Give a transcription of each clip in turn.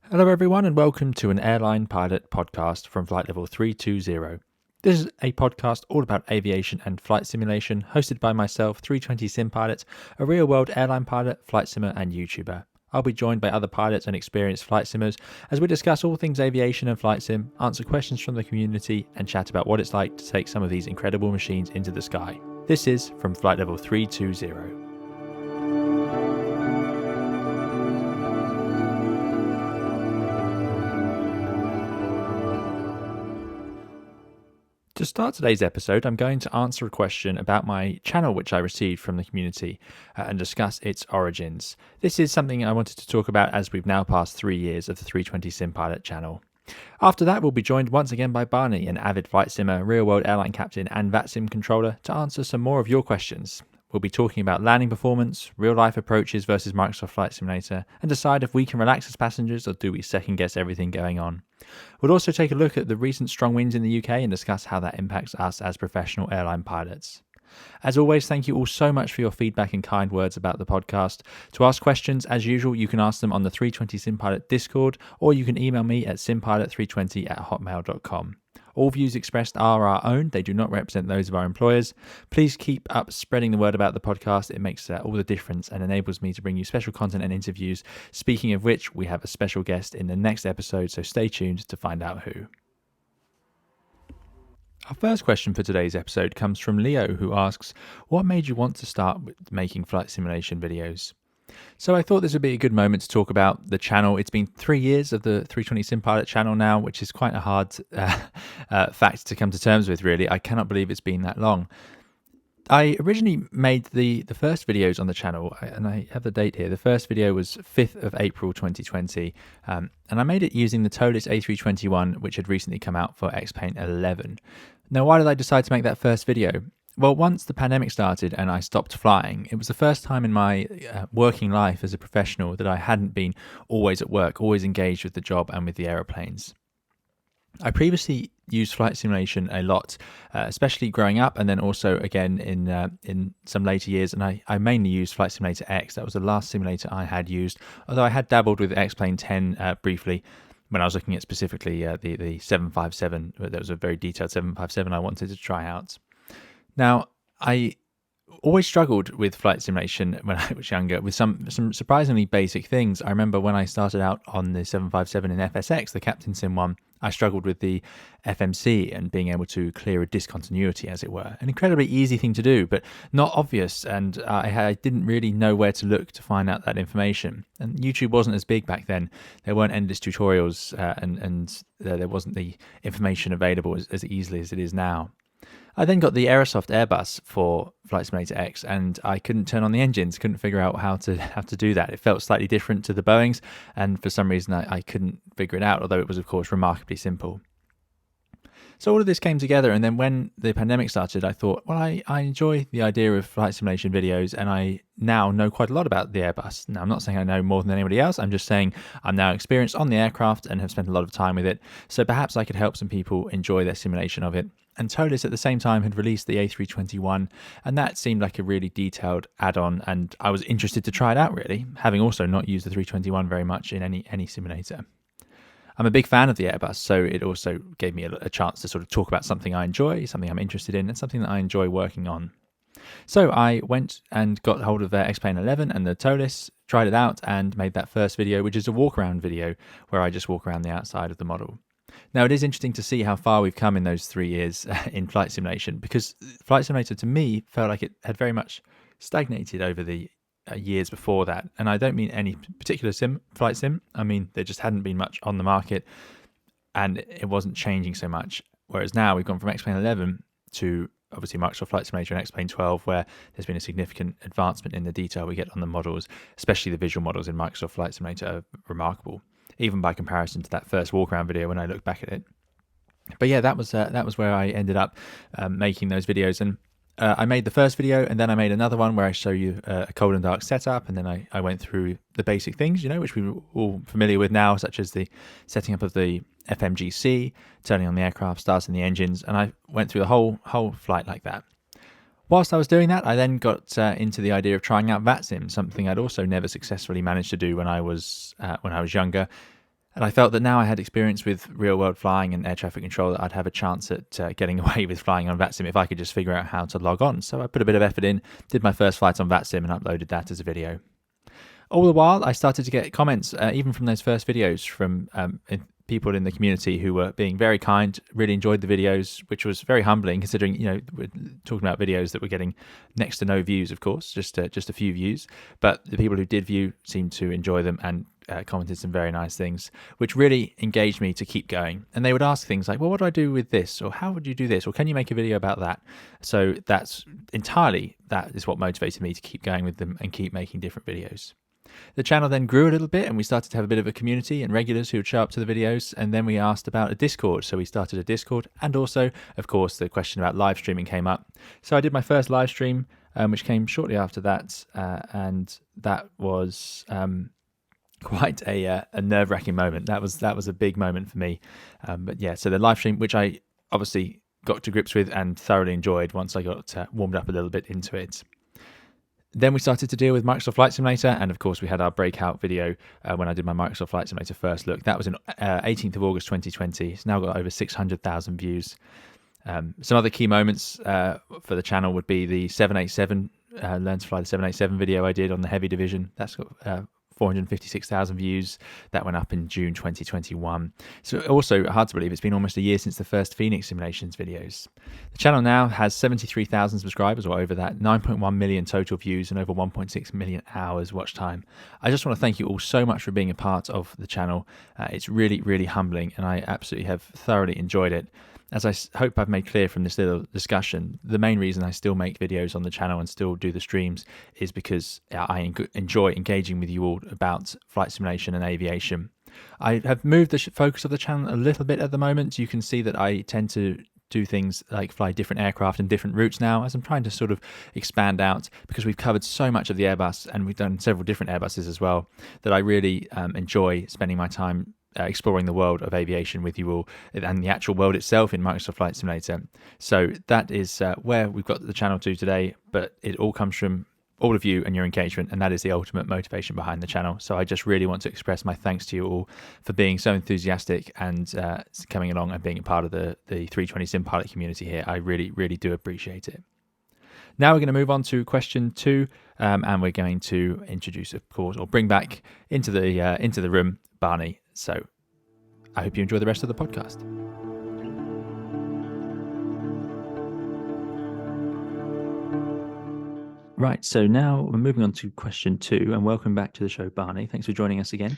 Hello, everyone, and welcome to an Airline Pilot podcast from Flight Level 320. This is a podcast all about aviation and flight simulation, hosted by myself, 320 Sim Pilot, a real-world airline pilot, flight simmer, and YouTuber. I'll be joined by other pilots and experienced flight simmers as we discuss all things aviation and flight sim, answer questions from the community, and chat about what it's like to take some of these incredible machines into the sky. This is from Flight Level 320. To start today's episode, I'm going to answer a question about my channel which I received from the community and discuss its origins. This is something I wanted to talk about as we've now passed 3 years of the 320 Sim Pilot channel. After that, we'll be joined once again by Barney, an avid flight simmer, real-world airline captain and VATSIM controller, to answer some more of your questions. We'll be talking about landing performance, real-life approaches versus Microsoft Flight Simulator, and decide if we can relax as passengers or do we second-guess everything going on. We'll also take a look at the recent strong winds in the UK and discuss how that impacts us as professional airline pilots. As always, thank you all so much for your feedback and kind words about the podcast. To ask questions, as usual, you can ask them on the 320 SimPilot Discord, or you can email me at simpilot320@hotmail.com. All views expressed are our own. They do not represent those of our employers. Please keep up spreading the word about the podcast. It makes all the difference and enables me to bring you special content and interviews. Speaking of which, we have a special guest in the next episode, so stay tuned to find out who. Our first question for today's episode comes from Leo, who asks, what made you want to start making flight simulation videos? So I thought this would be a good moment to talk about the channel. It's been 3 years of the 320 Sim Pilot channel now, which is quite a hard fact to come to terms with, really. I cannot believe it's been that long. I originally made the first videos on the channel, and I have the date here. The first video was 5th of April 2020, and I made it using the TOLIS A321, which had recently come out for X Plane 11. Now, why did I decide to make that first video? Well, once the pandemic started and I stopped flying, it was the first time in my working life as a professional that I hadn't been always at work, always engaged with the job and with the aeroplanes. I previously used flight simulation a lot, especially growing up, and then also again in some later years. And I mainly used Flight Simulator X. That was the last simulator I had used, although I had dabbled with X Plane 10 briefly when I was looking at specifically the 757. There was a very detailed 757 I wanted to try out. Now, I always struggled with flight simulation when I was younger with some surprisingly basic things. I remember when I started out on the 757 in FSX, the Captain Sim one, I struggled with the FMC and being able to clear a discontinuity, as it were. An incredibly easy thing to do, but not obvious, and I didn't really know where to look to find out that information. And YouTube wasn't as big back then. There weren't endless tutorials, and there wasn't the information available as easily as it is now. I then got the Aerosoft Airbus for Flight Simulator X, and I couldn't turn on the engines, couldn't figure out how to do that. It felt slightly different to the Boeings, and for some reason I couldn't figure it out, although it was, of course, remarkably simple. So all of this came together, and then when the pandemic started, I thought, well, I enjoy the idea of flight simulation videos, and I now know quite a lot about the Airbus. Now, I'm not saying I know more than anybody else. I'm just saying I'm now experienced on the aircraft and have spent a lot of time with it, so perhaps I could help some people enjoy their simulation of it. And TOLIS at the same time had released the A321, and that seemed like a really detailed add-on, and I was interested to try it out, really, having also not used the 321 very much in any simulator. I'm a big fan of the Airbus, so it also gave me a chance to sort of talk about something I enjoy, something I'm interested in, and something that I enjoy working on. So I went and got hold of X Plane 11 and the TOLIS, tried it out, and made that first video, which is a walk-around video where I just walk around the outside of the model. Now, it is interesting to see how far we've come in those 3 years in flight simulation, because Flight Simulator, to me, felt like it had very much stagnated over the years before that. And I don't mean any particular flight sim. I mean, there just hadn't been much on the market, and it wasn't changing so much. Whereas now we've gone from X Plane 11 to obviously Microsoft Flight Simulator and X Plane 12, where there's been a significant advancement in the detail we get on the models, especially the visual models in Microsoft Flight Simulator are remarkable, even by comparison to that first walk-around video when I look back at it. But yeah, that was where I ended up making those videos. And I made the first video, and then I made another one where I show you a cold and dark setup, and then I went through the basic things, which we're all familiar with now, such as the setting up of the FMGC, turning on the aircraft, starting the engines, and I went through the whole flight like that. Whilst I was doing that, I then got into the idea of trying out VATSIM, something I'd also never successfully managed to do when I was younger. And I felt that now I had experience with real world flying and air traffic control, that I'd have a chance at getting away with flying on VATSIM if I could just figure out how to log on. So I put a bit of effort in, did my first flight on VATSIM and uploaded that as a video. All the while, I started to get comments, even from those first videos, from people in the community who were being very kind, really enjoyed the videos, which was very humbling considering, we're talking about videos that were getting next to no views, of course, just a few views. But the people who did view seemed to enjoy them and commented some very nice things, which really engaged me to keep going. And they would ask things like, well, what do I do with this? Or how would you do this? Or can you make a video about that? So that is what motivated me to keep going with them and keep making different videos. The channel then grew a little bit and we started to have a bit of a community and regulars who would show up to the videos, and then we asked about a Discord. So we started a Discord, and also, of course, the question about live streaming came up. So I did my first live stream, which came shortly after that, and that was quite a nerve-wracking moment. That was a big moment for me. But yeah, so the live stream, which I obviously got to grips with and thoroughly enjoyed once I got warmed up a little bit into it. Then we started to deal with Microsoft Flight Simulator, and of course we had our breakout video when I did my Microsoft Flight Simulator first look. That was on 18th of August 2020. It's now got over 600,000 views. Some other key moments for the channel would be the 787, Learn to Fly the 787 video I did on the Heavy Division. That's got 456,000 views. That went up in June 2021. So also hard to believe it's been almost a year since the first Phoenix simulations videos. The channel now has 73,000 subscribers, or over that, 9.1 million total views and over 1.6 million hours watch time. I just want to thank you all so much for being a part of the channel. It's really, really humbling, and I absolutely have thoroughly enjoyed it. As I hope I've made clear from this little discussion, the main reason I still make videos on the channel and still do the streams is because I enjoy engaging with you all about flight simulation and aviation. I have moved the focus of the channel a little bit at the moment. You can see that I tend to do things like fly different aircraft and different routes now, as I'm trying to sort of expand out, because we've covered so much of the Airbus and we've done several different Airbuses as well, that I really enjoy spending my time exploring the world of aviation with you all and the actual world itself in Microsoft Flight Simulator. So that is where we've got the channel to today, but it all comes from all of you and your engagement, and that is the ultimate motivation behind the channel. So I just really want to express my thanks to you all for being so enthusiastic and coming along and being a part of the 320 Sim Pilot community here. I really, really do appreciate it. Now we're going to move on to question 2, and we're going to introduce, of course, or bring back into the room Barney. So I hope you enjoy the rest of the podcast. Right, so now we're moving on to question 2, and welcome back to the show, Barney. Thanks for joining us again.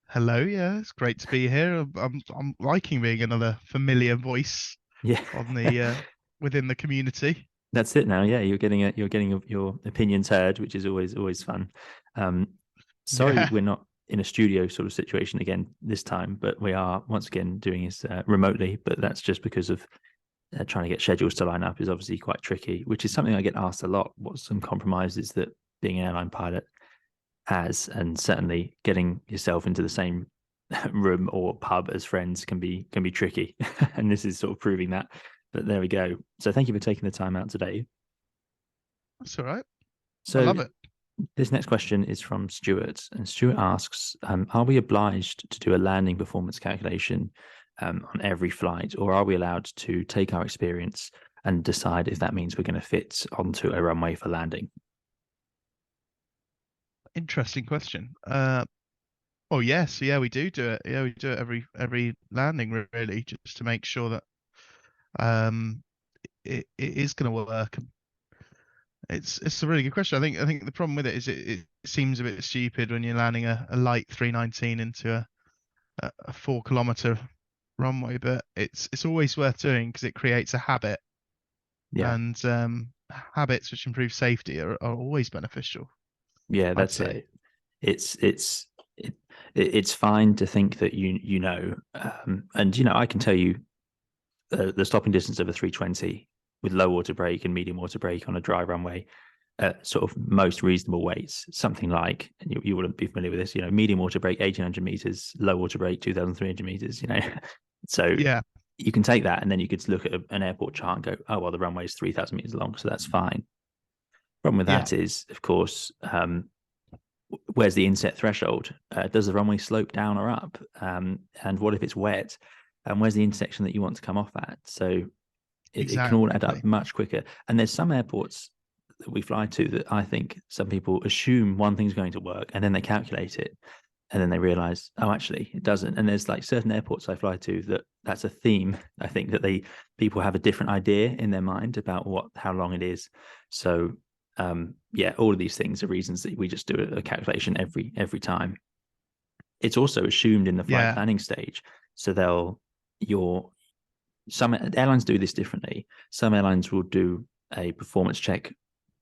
Hello, yeah, it's great to be here. I'm liking being another familiar voice. Yeah, on the within the community. That's it now. Yeah, you're getting your opinions heard, which is always fun. Sorry, Yeah. we're not in a studio sort of situation again this time, but we are once again doing this remotely. But that's just because of trying to get schedules to line up is obviously quite tricky, which is something I get asked a lot. What some compromises that being an airline pilot has, and certainly getting yourself into the same room or pub as friends can be tricky, and this is sort of proving that. But there we go. So thank you for taking the time out today. That's all right. So I love it. This next question is from Stuart, and Stuart asks, are we obliged to do a landing performance calculation on every flight, or are we allowed to take our experience and decide if that means we're going to fit onto a runway for landing? Interesting question. Oh yes, yeah, we do it. Yeah, we do it every landing, really, just to make sure that it is going to work. It's a really good question. I think the problem with it is it seems a bit stupid when you're landing a light 319 into a 4-kilometer runway, but it's always worth doing because it creates a habit. Yeah. And habits which improve safety are always beneficial. Yeah, that's it. It's fine to think that you know, and I can tell you the stopping distance of a 320 with low water brake and medium water brake on a dry runway at sort of most reasonable weights, something like, and you wouldn't be familiar with this, medium water brake 1,800 meters, low water brake 2,300 meters, so Yeah, you can take that and then you could look at an airport chart and go, oh well, the runway is 3,000 meters long, so that's fine. Problem with that is, of course, where's the inset threshold? Does the runway slope down or up? And what if it's wet? And where's the intersection that you want to come off at? So it can all add up Exactly. much quicker. And there's some airports that we fly to that I think some people assume one thing's going to work and then they calculate it and then they realize, oh, actually it doesn't. And there's like certain airports I fly to that's a theme. I think that people have a different idea in their mind about how long it is. So yeah, all of these things are reasons that we just do a calculation every time. It's also assumed in the flight Yeah. planning stage. So some airlines do this differently. Some airlines will do a performance check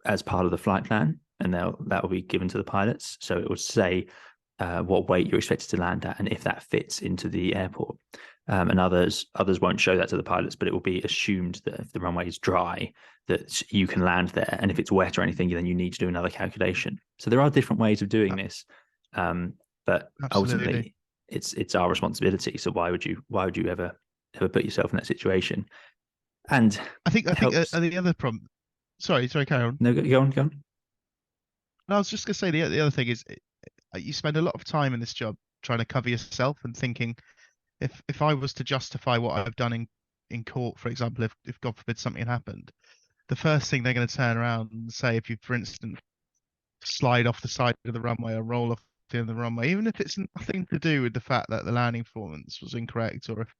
as part of the flight plan, and that will be given to the pilots. So it will say what weight you're expected to land at, and if that fits into the airport. And others won't show that to the pilots, but it will be assumed that if the runway is dry, that you can land there, and if it's wet or anything, then you need to do another calculation. So there are different ways of doing this, but Absolutely. ultimately, it's our responsibility. So why would you ever put yourself in that situation? And I think helps. the other problem. Sorry, carry on. No, go on. No, I was just gonna say the other thing is you spend a lot of time in this job trying to cover yourself and thinking if I was to justify what I've done in court, for example, if God forbid something happened, the first thing they're going to turn around and say, if you, for instance, slide off the side of the runway or roll off the end of the runway, even if it's nothing to do with the fact that the landing performance was incorrect, or if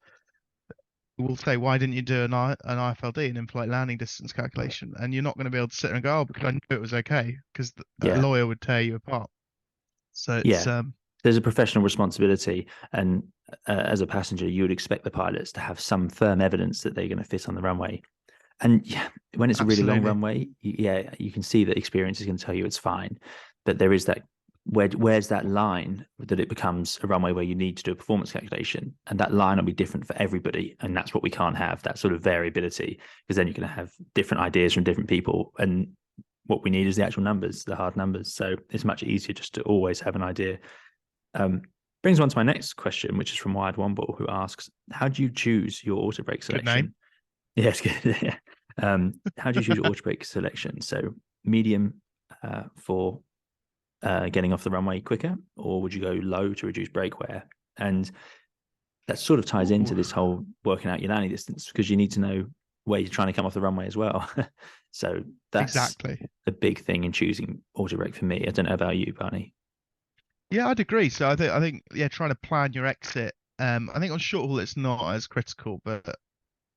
we'll say, why didn't you do an IFLD, an in-flight landing distance calculation? And you're not going to be able to sit there and go, oh, because I knew it was okay, because a Yeah, lawyer would tear you apart. So it's yeah. There's a professional responsibility, and as a passenger, you would expect the pilots to have some firm evidence that they're going to fit on the runway. And yeah, when it's a really long absolutely. runway, you can see that experience is going to tell you it's fine. But there is that where's that line that it becomes a runway where you need to do a performance calculation, and that line will be different for everybody, and that's what we can't have, that sort of variability, because then you're going to have different ideas from different people, and what we need is the actual numbers, the hard numbers. So it's much easier just to always have an idea. Brings on to my next question, which is from Wired Womble, who asks, how do you choose your auto brake Good name. selection? Yes, good. How do you choose your auto brake selection? So medium for getting off the runway quicker, or would you go low to reduce brake wear? And that sort of ties into Ooh, this whole working out your landing distance, because you need to know where you're trying to come off the runway as well. So that's exactly. the big thing in choosing auto brake for me. I don't know about you, Barney. Yeah, I'd agree. So I think yeah, trying to plan your exit. I think on short haul it's not as critical, but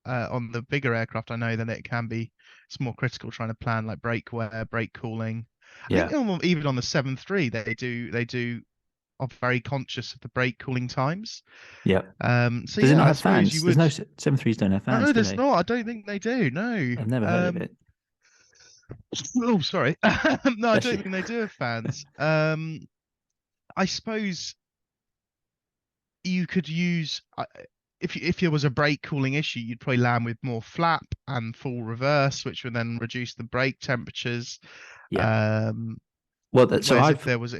on the bigger aircraft, I know that it can be. It's more critical trying to plan like brake wear, brake cooling. I Yeah, think even on the 7.3, they do are very conscious of the brake cooling times. yeah. So Does it yeah, not I have suppose you fans? There's would. no 7.3s don't have fans, No, do there's they? not. I don't think they do. No. I've never heard of it. Oh, sorry. No, I Bless don't you. think they do have fans. I suppose you could use if there was a brake cooling issue, you'd probably land with more flap and full reverse, which would then reduce the brake temperatures. Yeah. Um, Well, so whereas if there was,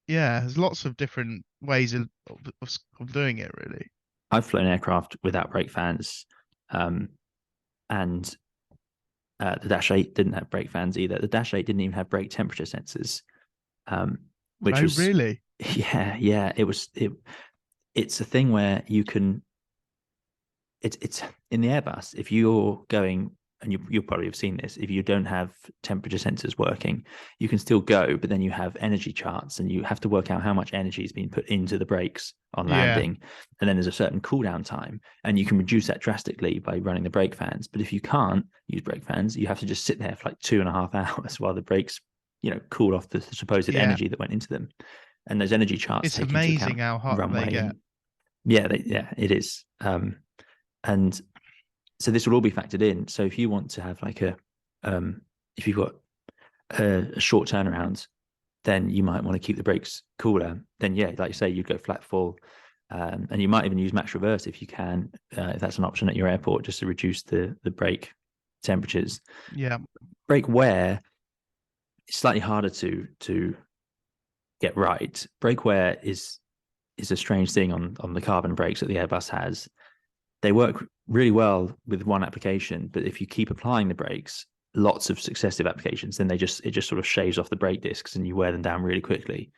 yeah, there's lots of different ways of doing it, really. I've flown aircraft without brake fans, um, and the Dash 8 didn't have brake fans either. The Dash 8 didn't even have brake temperature sensors, um, which Oh, was really? yeah. It's a thing where you can. It's in the Airbus. If you're going, and you'll probably have seen this, if you don't have temperature sensors working, you can still go, but then you have energy charts, and you have to work out how much energy is being put into the brakes on Yeah. landing, and then there's a certain cooldown time, and you can reduce that drastically by running the brake fans. But if you can't use brake fans, you have to just sit there for like 2.5 hours while the brakes, cool off the supposed Yeah. energy that went into them. And those energy charts It's take into amazing account how hot they runway, get. and yeah, it is. And so this will all be factored in. So if you want to have like if you've got a short turnaround, then you might want to keep the brakes cooler. Then yeah, like you say, you'd go flat full, and you might even use max reverse if you can, if that's an option at your airport, just to reduce the brake temperatures. Yeah. Brake wear is slightly harder to get right. Brake wear is a strange thing on the carbon brakes that the Airbus has. They work really well with one application, but if you keep applying the brakes, lots of successive applications, then it just sort of shaves off the brake discs and you wear them down really quickly.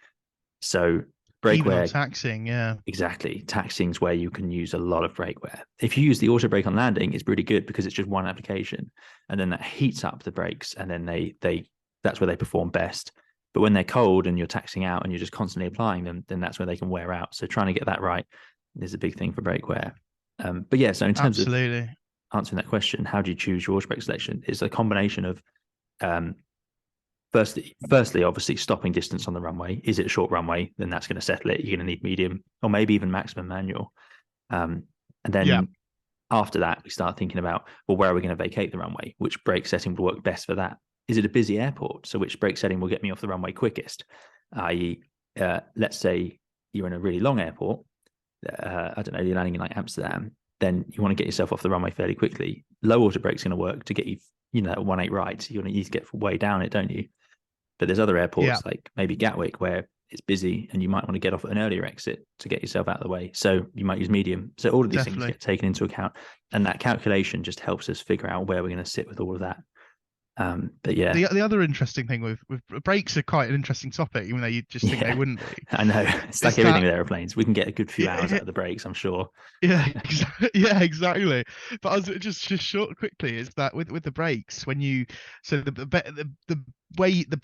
So brake Even on wear, taxiing, yeah. exactly. Taxiing's where you can use a lot of brake wear. If you use the auto brake on landing, it's really good because it's just one application, and then that heats up the brakes, and then they that's where they perform best. But when they're cold and you're taxiing out and you're just constantly applying them, then that's where they can wear out. So trying to get that right is a big thing for brake wear. But yeah, so in terms of Absolutely. answering that question, how do you choose your auto brake selection? It's a combination of um, firstly, obviously stopping distance on the runway. Is it a short runway? Then that's going to settle it. You're going to need medium or maybe even maximum manual. And Yeah. then after that, we start thinking about, well, where are we going to vacate the runway? Which brake setting will work best for that? Is it a busy airport? So which brake setting will get me off the runway quickest? I.e., let's say you're in a really long airport. I don't know, you're landing in like Amsterdam. Then you want to get yourself off the runway fairly quickly. Low auto brake's going to work to get you, 1.8 right. You need to get way down it, don't you? But there's other Yeah. airports like maybe Gatwick where it's busy and you might want to get off at an earlier exit to get yourself out of the way. So you might use medium. So all of these things Definitely. get taken into account. And that calculation just helps us figure out where we're going to sit with all of that. But yeah. The other interesting thing with brakes are quite an interesting topic, even though you just think they Yeah, wouldn't be. I know. It's like Is everything that with airplanes. We can get a good few hours yeah, out of the brakes, I'm sure. yeah, yeah, exactly. But I was just short quickly is that with the brakes, when you so the way the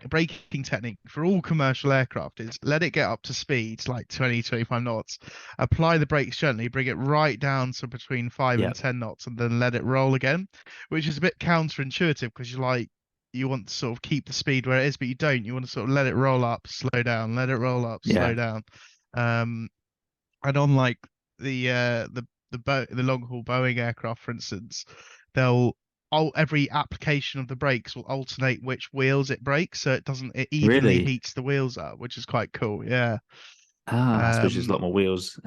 braking technique for all commercial aircraft is let it get up to speed like 20-25 knots, apply the brakes gently, bring it right down to between 5 Yeah. and 10 knots, and then let it roll again, which is a bit counterintuitive because you want to sort of keep the speed where it is, but you don't. You want to sort of let it roll up, slow down, let it roll up, Yeah. slow down. And on like the long haul Boeing aircraft, for instance, they'll every application of the brakes will alternate which wheels it brakes, so it evenly Really? heats the wheels up, which is quite cool. Yeah. I suppose there's a Um. lot more wheels.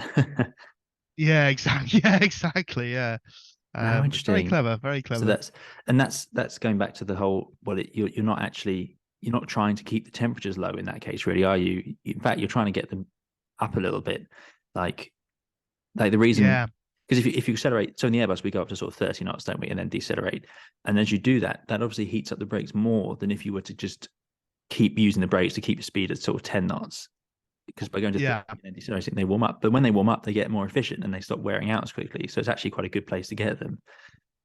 Yeah. Exactly. Yeah. Exactly. Yeah. How It's very interesting. clever. Very So clever. that's going back to the whole. Well, you're not trying to keep the temperatures low in that case, really, are you? In fact, you're trying to get them up a little bit. Like the reason, Yeah. because if you accelerate, so in the Airbus we go up to sort of 30 knots, don't we, and then decelerate. And as you do that, that obviously heats up the brakes more than if you were to just keep using the brakes to keep the speed at sort of 10 knots. Because by going to 30 Yeah. and then decelerating, they warm up. But when they warm up, they get more efficient and they stop wearing out as quickly. So it's actually quite a good place to get them.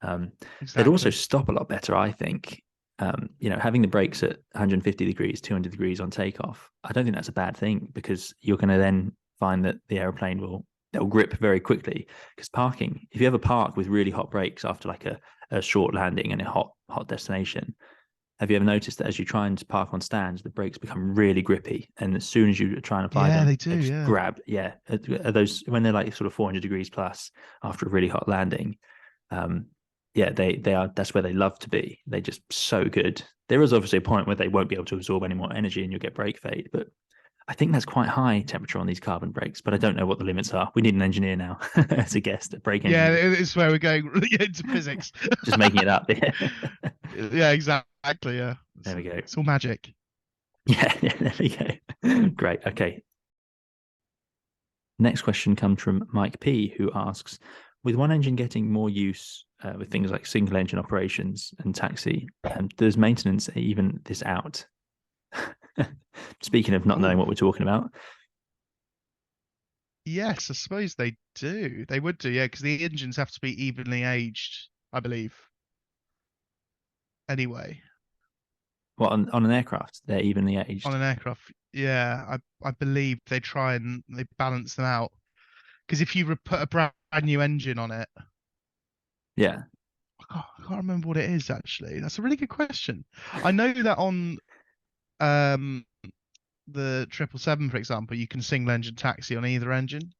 They'd also Exactly. stop a lot better, I think. Having the brakes at 150 degrees, 200 degrees on takeoff, I don't think that's a bad thing because you're going to then find that the airplane they'll grip very quickly. Because parking, if you ever park with really hot brakes after like a short landing in a hot destination, have you ever noticed that as you try and park on stands, the brakes become really grippy, and as soon as you try and apply Yeah, them, they do. they just Yeah. grab. Yeah, are those when they're like sort of 400 degrees plus after a really hot landing. Um, yeah, they are. That's where they love to be. They're just so good. There is obviously a point where they won't be able to absorb any more energy, and you'll get brake fade. But I think that's quite high temperature on these carbon brakes. But I don't know what the limits are. We need an engineer now as a guest, a brake Yeah, engineer. it's where we're going really into physics. Just making it up. Yeah, exactly. Yeah, There we go. it's all magic. Yeah, there we go. Great. Okay. Next question comes from Mike P, who asks, with one engine getting more use with things like single engine operations and taxi, does maintenance even this out? Speaking of not knowing Oh, what we're talking about. yes, I suppose they do. They would do, yeah, because the engines have to be evenly aged, I believe. Anyway, Well, on an aircraft, they're evenly on aged. an aircraft, yeah, I believe they try and they balance them out. Because if you put a brand new engine on it, Yeah. I can't remember what it is actually. That's a really good question. I know that on um the 777, for example, you can single engine taxi on either engine.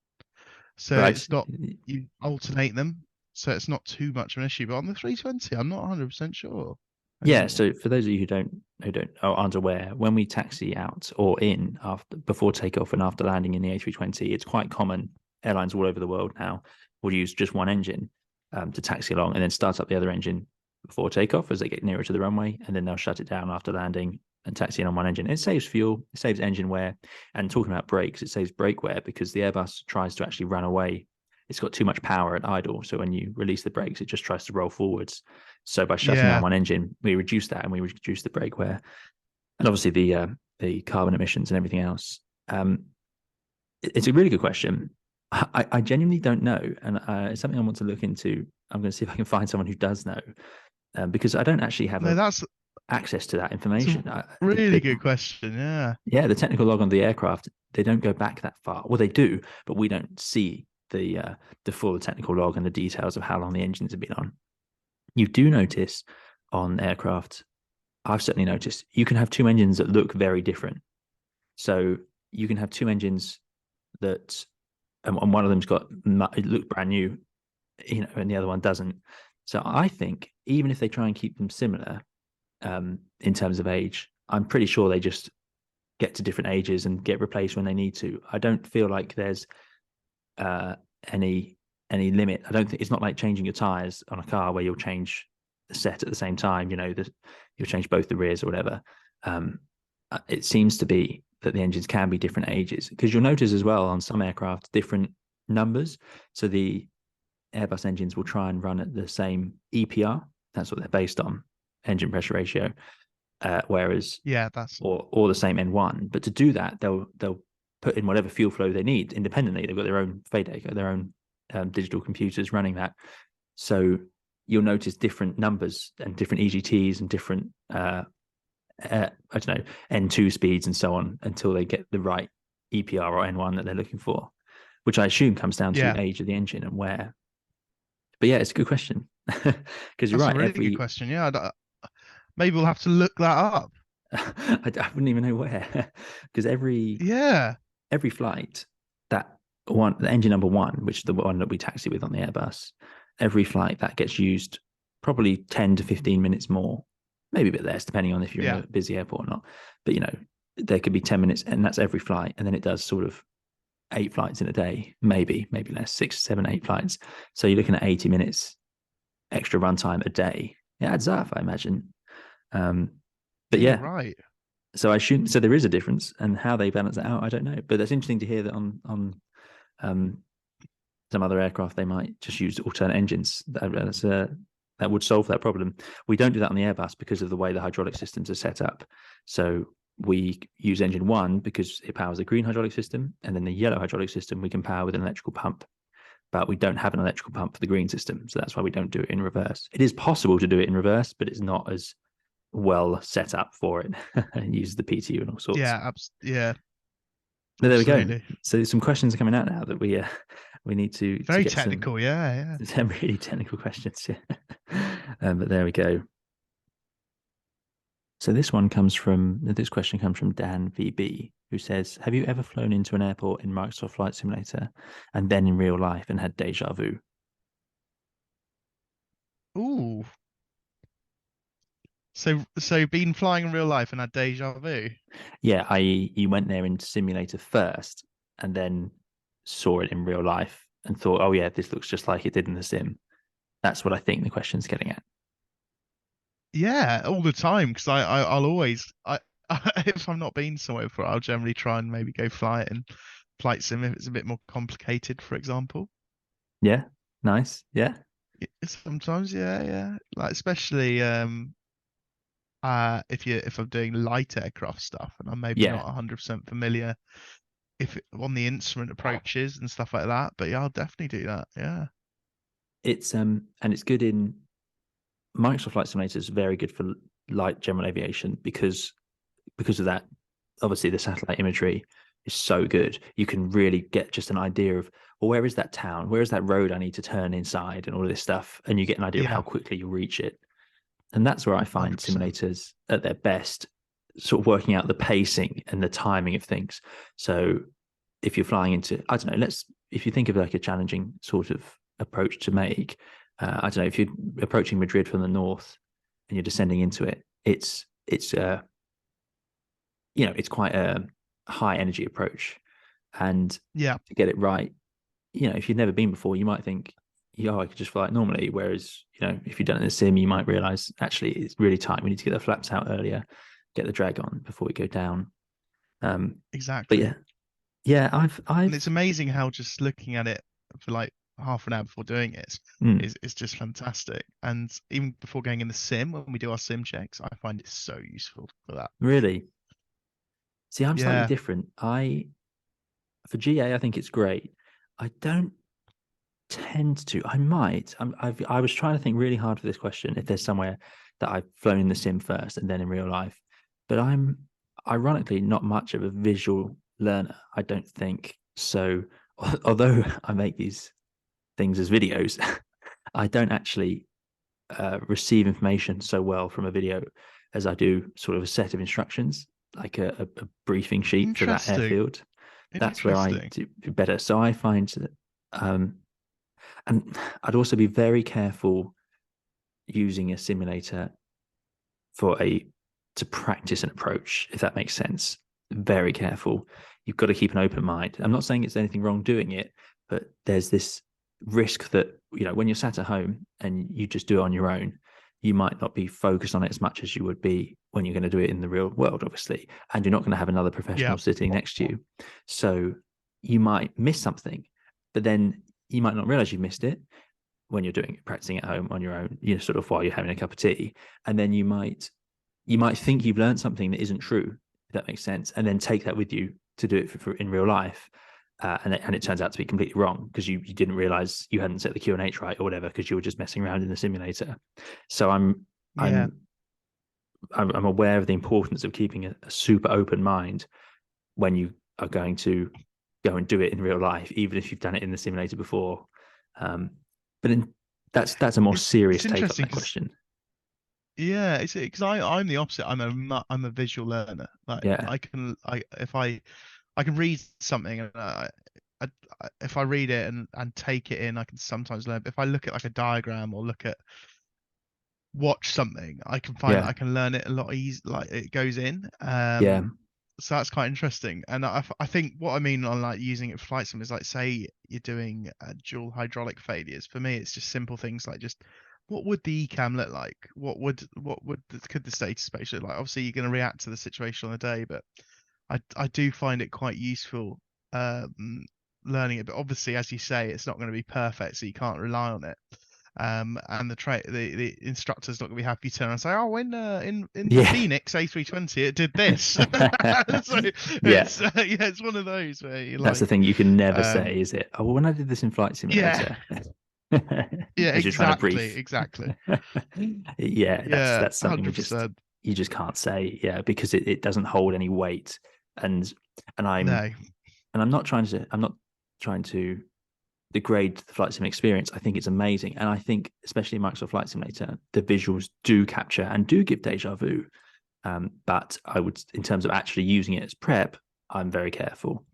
So Right. it's not, you alternate them. So it's not too much of an issue. But on the 320, I'm not 100% sure Yeah. anymore. So for those of you who don't or aren't aware, when we taxi out or in after before takeoff and after landing in the A320, it's quite common. Airlines all over the world now will use just one engine to taxi along and then start up the other engine before takeoff as they get nearer to the runway, and then they'll shut it down after landing and taxi in on one engine. It saves fuel, it saves engine wear, and talking about brakes, it saves brake wear because the Airbus tries to actually run away. It's got too much power at idle, so when you release the brakes, it just tries to roll forwards. So by shutting down Yeah, one engine, we reduce that and we reduce the brake wear, and obviously the carbon emissions and everything else. It's a really good question. I genuinely don't know, and it's something I want to look into. I'm going to see if I can find someone who does know, because I don't actually have access to that information. a really good question. Yeah, the technical log on the aircraft, they don't go back that far. Well, they do, but we don't see the full technical log and the details of how long the engines have been on. You do notice on aircraft, I've certainly noticed, you can have two engines that look very different. So you can have two engines that, and one of them's got, it looked brand new, and the other one doesn't. So I think even if they try and keep them similar in terms of age, I'm pretty sure they just get to different ages and get replaced when they need to. I don't feel like there's any limit. I don't think it's not like changing your tires on a car where you'll change the set at the same time. You'll change both the rears or whatever. It seems to be that the engines can be different ages, because you'll notice as well on some aircraft different numbers. So the Airbus engines will try and run at the same EPR. That's what they're based on, engine pressure ratio. Whereas or the same N1. But to do that, they'll put in whatever fuel flow they need independently. They've got their own FADEC, their own digital computers running that. So you'll notice different numbers and different EGTs and different I don't know, N2 speeds and so on, until they get the right EPR or N1 that they're looking for, which I assume comes down to age of the engine and wear. But yeah, it's a good question, because you're right. That's a really good question. Yeah, maybe we'll have to look that up. I wouldn't even know where, because every flight, the engine number one, which is the one that we taxi with on the Airbus, every flight that gets used probably 10 to 15 minutes more, maybe a bit less, depending on if you're in a busy airport or not. But there could be 10 minutes, and that's every flight. And then it does sort of 8 flights in a day, maybe less, 6, 7, 8 flights. So you're looking at 80 minutes extra runtime a day. It adds up, I imagine. But yeah, right. So I assume there is a difference, and how they balance it out, I don't know. But that's interesting to hear that on some other aircraft they might just use alternate engines. That would solve that problem. We don't do that on the Airbus because of the way the hydraulic systems are set up. So we use engine one because it powers the green hydraulic system, and then the yellow hydraulic system we can power with an electrical pump. But we don't have an electrical pump for the green system, so that's why we don't do it in reverse. It is possible to do it in reverse, but it's not as well set up for it, and use the PTU and all sorts. But there we go. So some questions are coming out now that we need to very get technical. Some really technical questions. But there we go. So this question comes from Dan VB, who says, have you ever flown into an airport in Microsoft Flight Simulator and then in real life and had deja vu? Ooh. So been flying in real life and had deja vu? Yeah, i.e. you went there in simulator first and then saw it in real life and thought, oh yeah, this looks just like it did in the sim. That's what I think the question's getting at. Yeah, all the time, because I'll always if I'm not been somewhere before, I'll generally try and maybe go fly it in flight sim if it's a bit more complicated, for example. Yeah, nice. Yeah. Sometimes, yeah. Like especially if I'm doing light aircraft stuff and I'm maybe not 100% familiar on the instrument approaches and stuff like that. But yeah, I'll definitely do that. Yeah. It's and it's good in Microsoft Flight Simulator is very good for light general aviation because of that. Obviously, the satellite imagery is so good. You can really get just an idea of, well, where is that town? Where is that road I need to turn inside and all of this stuff. And you get an idea of how quickly you'll reach it. And that's where I find 100%. Simulators at their best, sort of working out the pacing and the timing of things. So if you're flying into, I don't know, if you think of like a challenging sort of approach to make, I don't know, if you're approaching Madrid from the north and you're descending into it, it's quite a high energy approach. And to get it right, if you've never been before, you might think, I could just fly it normally. Whereas, if you've done it in a sim, you might realize actually it's really tight. We need to get the flaps out earlier, get the drag on before we go down. Exactly. But yeah, I've. And it's amazing how just looking at it for like half an hour before doing it is just fantastic. And even before going in the sim, when we do our sim checks, I find it so useful for that. Really? See, I'm slightly Yeah. different. For GA, I think it's great. I don't tend to. I might. I was trying to think really hard for this question. If there's somewhere that I've flown in the sim first and then in real life, but I'm ironically not much of a visual learner. I don't think so. Although I make these things as videos, I don't actually receive information so well from a video as I do sort of a set of instructions, like a briefing sheet for that Interesting. airfield. That's where I do better. So I find that, and I'd also be very careful using a simulator to practice an approach, if that makes sense. Very careful. You've got to keep an open mind. I'm not saying it's anything wrong doing it, but there's this risk that, when you're sat at home and you just do it on your own, you might not be focused on it as much as you would be when you're going to do it in the real world, obviously, and you're not going to have another professional sitting next to you. So you might miss something, but then you might not realize you missed it when you're practicing at home on your own, sort of while you're having a cup of tea. And then you might think you've learned something that isn't true, if that makes sense, and then take that with you to do it for in real life. And it turns out to be completely wrong because you didn't realize you hadn't set the QNH right or whatever, because you were just messing around in the simulator. So I'm aware of the importance of keeping a super open mind when you are going to go and do it in real life, even if you've done it in the simulator before. But that's a more serious take on that question. Yeah, it's because I'm the opposite. I'm a visual learner. Like I can read something and if I read it and take it in, I can sometimes learn. But if I look at like a diagram or watch something, I can find that I can learn it a lot easier. Like it goes in. So that's quite interesting. And I think what I mean on like using it for flight sim is like, say you're doing dual hydraulic failures. For me, it's just simple things like just what would the ECAM look like? Could the status page look like? Obviously, you're going to react to the situation on the day, but I do find it quite useful learning it. But obviously, as you say, it's not going to be perfect, so you can't rely on it. And the instructor's not going to be happy to turn around and say, "Oh, in the Phoenix A320, it did this." So it's one of those where that's the thing you can never say, is it? Oh, well, when I did this in flight simulator. Exactly. That's something 100%. you just can't say, because it doesn't hold any weight. And I'm not trying to degrade the flight sim experience. I think it's amazing, and I think especially in Microsoft Flight Simulator, the visuals do capture and do give deja vu. But I would, in terms of actually using it as prep, I'm very careful.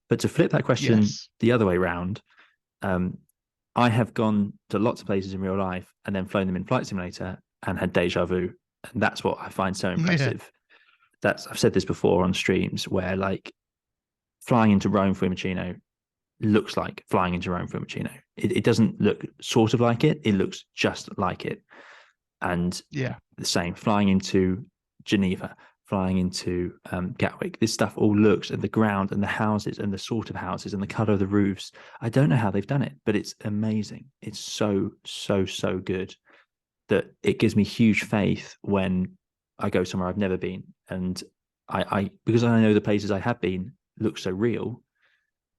But to flip that question the other way around, I have gone to lots of places in real life and then flown them in Flight Simulator and had deja vu, and that's what I find so impressive. I've said this before on streams, where like flying into Rome Fiumicino looks like flying into Rome Fiumicino. It doesn't look sort of like it looks just like it. And the same flying into Geneva, flying into Gatwick, this stuff all looks, and the ground and the houses and the sort of houses and the color of the roofs, I don't know how they've done it, but it's amazing. It's so good that it gives me huge faith when I go somewhere I've never been, and I because I know the places I have been look so real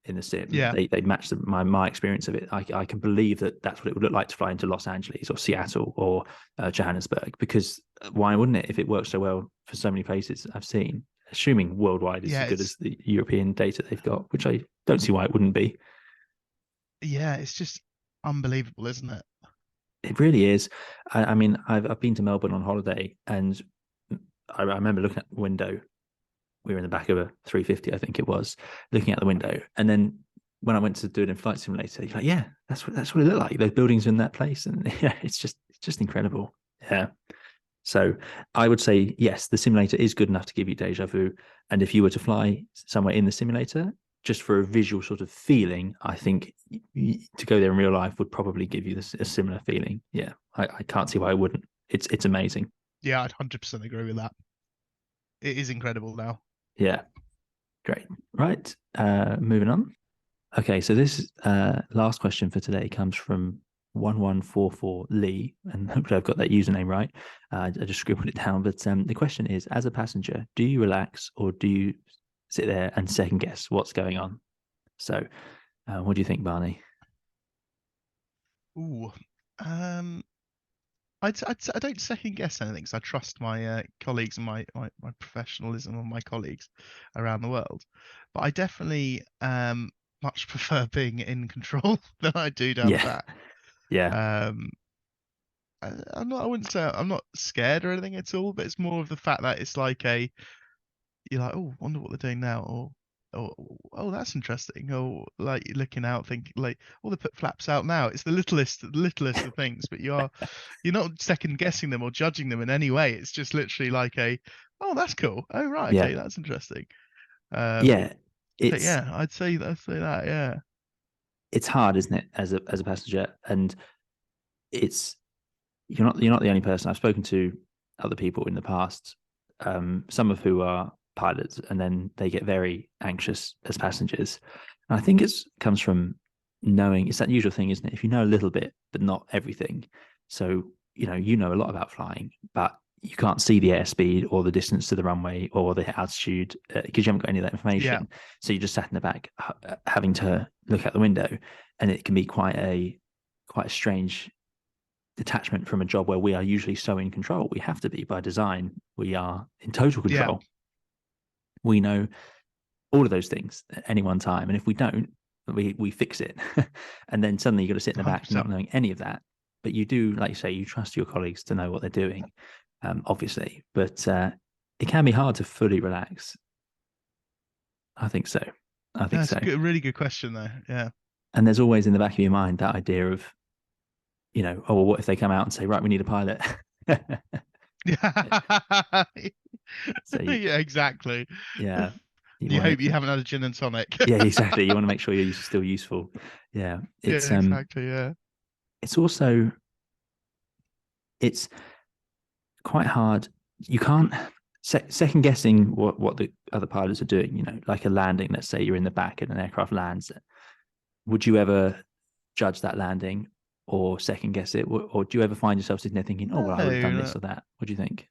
in the sim. They match my experience of it. I can believe that's what it would look like to fly into Los Angeles or Seattle or Johannesburg, because why wouldn't it, if it works so well for so many places I've seen, assuming worldwide is as good as the European data they've got, which I don't see why it wouldn't be. It's just unbelievable, isn't it? It really is. I mean, I've been to Melbourne on holiday, and I remember looking at the window. We were in the back of a 350, I think it was, looking out the window. And then when I went to do it in Flight Simulator, you're like, that's what it looked like. Those buildings are in that place. And it's just incredible. Yeah. So I would say, yes, the simulator is good enough to give you deja vu. And if you were to fly somewhere in the simulator, just for a visual sort of feeling, I think to go there in real life would probably give you a similar feeling. Yeah. I can't see why I wouldn't. It's amazing. Yeah, I'd 100% agree with that. It is incredible now. Yeah, great. Right, moving on. Okay, so this last question for today comes from 1144 Lee, and hopefully I've got that username right. I just scribbled it down, but the question is: as a passenger, do you relax or do you sit there and second guess what's going on. So, what do you think, Barney? Ooh, I don't second guess anything because I trust my colleagues and my professionalism of my colleagues around the world. But I definitely much prefer being in control than I do down the back. Yeah. I wouldn't say I'm not scared or anything at all, but it's more of the fact that it's like you're like, oh, wonder what they're doing now, or oh, that's interesting, or like you're looking out thinking like, oh, they put flaps out now. It's the littlest of things, but you're not second guessing them or judging them in any way. It's just literally like oh, that's cool. Oh, right, okay, that's interesting. Yeah, but yeah, I'd say that, yeah. It's hard, isn't it, as a passenger? And it's you're not the only person. I've spoken to other people in the past, some of who are pilots, and then they get very anxious as passengers. And I think it comes from knowing, it's that usual thing, isn't it? If you know a little bit, but not everything. So, you know a lot about flying, but you can't see the airspeed or the distance to the runway or the altitude because you haven't got any of that information. Yeah. So you're just sat in the back having to look out the window, and it can be quite a strange detachment from a job where we are usually so in control. We have to be by design. We are in total control. Yeah. We know all of those things at any one time, and if we don't, we fix it. And then suddenly you've got to sit in the back 100%. Not knowing any of that. But you do, like you say, you trust your colleagues to know what they're doing, obviously. But it can be hard to fully relax. I think so. That's a really good question, though. Yeah. And there's always in the back of your mind that idea of, oh, well, what if they come out and say, right, we need a pilot? So yeah, exactly. Yeah. You hope you haven't had a gin and tonic. Yeah, exactly. You want to make sure you're still useful. Yeah. It's exactly. Yeah. It's also, it's quite hard. You can't second guessing what the other pilots are doing, like a landing. Let's say you're in the back and an aircraft lands. Would you ever judge that landing or second guess it? Or do you ever find yourself sitting there thinking, oh, well, I would have done this or that? What do you think?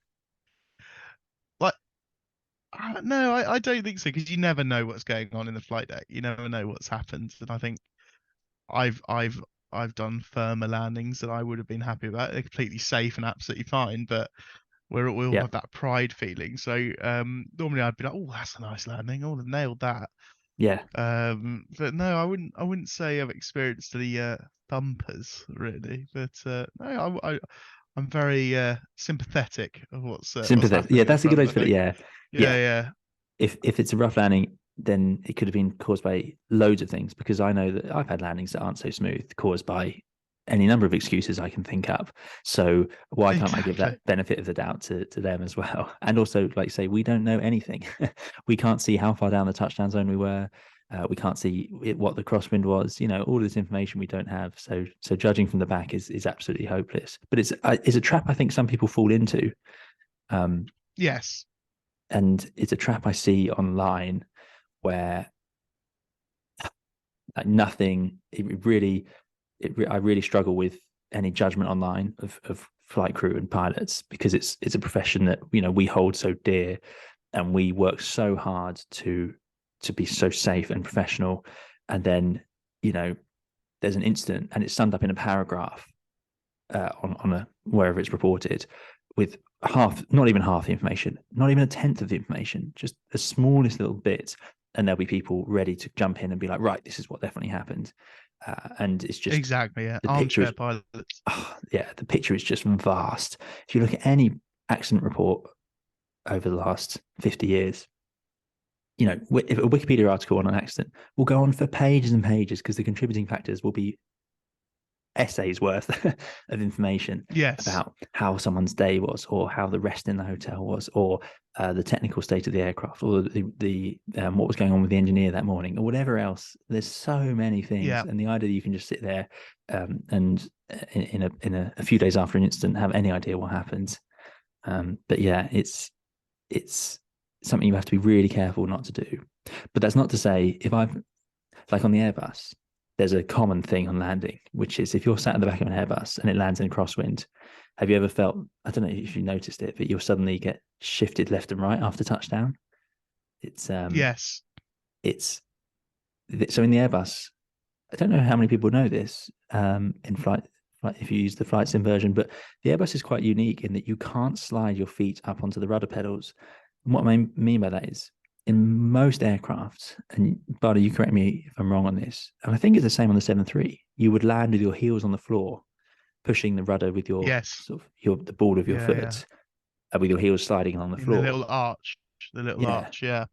No, I don't think so, because you never know what's going on in the flight deck. You never know what's happened, and I think I've done firmer landings that I would have been happy about. They're completely safe and absolutely fine, but we all have that pride feeling. So normally I'd be like, oh, that's a nice landing. Oh, they've nailed that. Yeah. But no, I wouldn't say I've experienced the thumpers really. But no, I'm very sympathetic of what's sympathetic. Yeah, that's a good way to put it. Yeah. If it's a rough landing, then it could have been caused by loads of things, because I know that I've had landings that aren't so smooth caused by any number of excuses I can think up. So why can't I give that benefit of the doubt to them as well? And also, like you say, we don't know anything. We can't see how far down the touchdown zone we were. We can't see what the crosswind was. All this information we don't have. So judging from the back is absolutely hopeless. But it's a trap I think some people fall into. Yes. And it's a trap I see online where nothing. I really struggle with any judgment online of flight crew and pilots, because it's a profession that we hold so dear, and we work so hard to be so safe and professional. And then there's an incident and it's summed up in a paragraph on a wherever it's reported, with not even half the information, not even a tenth of the information, just the smallest little bit, and there'll be people ready to jump in and be like, right, this is what definitely happened. And it's just exactly, yeah. The picture pilots. The picture is just vast. If you look at any accident report over the last 50 years, if a Wikipedia article on an accident will go on for pages and pages, because the contributing factors will be essays worth of information about how someone's day was, or how the rest in the hotel was, or the technical state of the aircraft, or the what was going on with the engineer that morning, or whatever else. There's so many things, and the idea that you can just sit there and in a few days after an incident have any idea what happened. But yeah, it's something you have to be really careful not to do. But that's not to say, if I've, like on the Airbus, there's a common thing on landing, which is if you're sat in the back of an Airbus and it lands in a crosswind, have you ever felt, I don't know if you noticed it, but you'll suddenly get shifted left and right after touchdown? It's Yes. it's so in the Airbus, I don't know how many people know this in flight if you use the flight sim version, but the Airbus is quite unique in that you can't slide your feet up onto the rudder pedals. And what I mean by that is in most aircrafts, and Bardi, you correct me if I'm wrong on this, and I think it's the same on the 737, you would land with your heels on the floor, pushing the rudder with your Yes. sort of the ball of your Yeah, yeah. foot, with your heels sliding on the In the floor. little arch. The little Yeah. arch, yeah.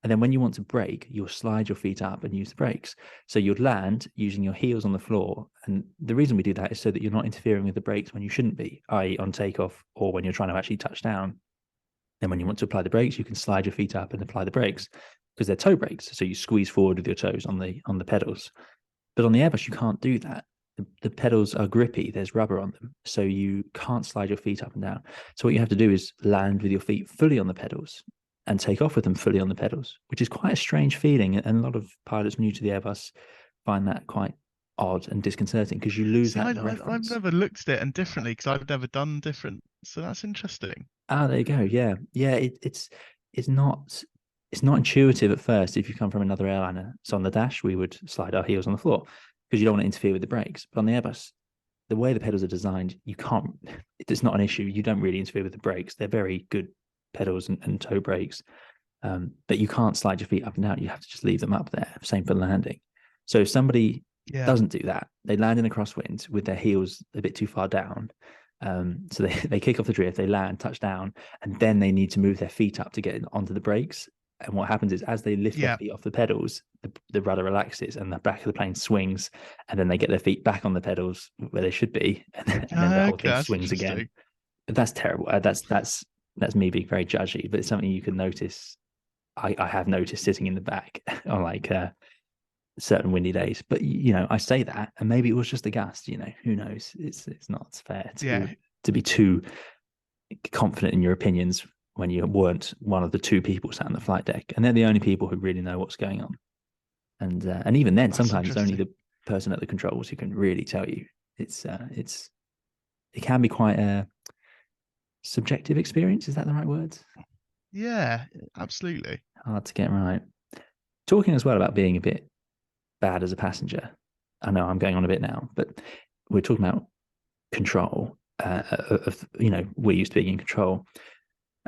And then when you want to brake, you'll slide your feet up and use the brakes. So you'd land using your heels on the floor. And the reason we do that is so that you're not interfering with the brakes when you shouldn't be, i.e. on takeoff or when you're trying to actually touch down. Then when you want to apply the brakes, you can slide your feet up and apply the brakes because they're toe brakes. So you squeeze forward with your toes on the pedals. But on the Airbus, you can't do that. The pedals are grippy. There's rubber on them. So you can't slide your feet up and down. So what you have to do is land with your feet fully on the pedals and take off with them fully on the pedals, which is quite a strange feeling. And a lot of pilots new to the Airbus find that quite odd and disconcerting because you lose See, that I've reference. never looked at it and differently because I've never done different. So that's interesting. Ah, there you go. Yeah, yeah. It's not intuitive at first if you come from another airliner. So on the dash, we would slide our heels on the floor because you don't want to interfere with the brakes. But on the Airbus, the way the pedals are designed, you can't. It's not an issue. You don't really interfere with the brakes. They're very good pedals and toe brakes, but you can't slide your feet up and down. You have to just leave them up there. Same for landing. So if somebody doesn't do that, they land in a crosswind with their heels a bit too far down. So they kick off the drift, they land, touch down, and then they need to move their feet up to get onto the brakes. And what happens is as they lift their feet off the pedals, the rudder relaxes and the back of the plane swings, and then they get their feet back on the pedals where they should be, and then the whole thing swings again. But that's terrible. That's me being very judgy, but it's something you can notice. I have noticed sitting in the back on like certain windy days. But I say that, and maybe it was just a gust. Who knows? It's not fair to be too confident in your opinions when you weren't one of the two people sat on the flight deck, and they're the only people who really know what's going on. And even then, sometimes it's only the person at the controls who can really tell you. It can be quite a subjective experience. Is that the right word? Yeah, absolutely. Hard to get right. Talking as well about being a bit bad as a passenger. I know I'm going on a bit now, but we're talking about control. We're used to being in control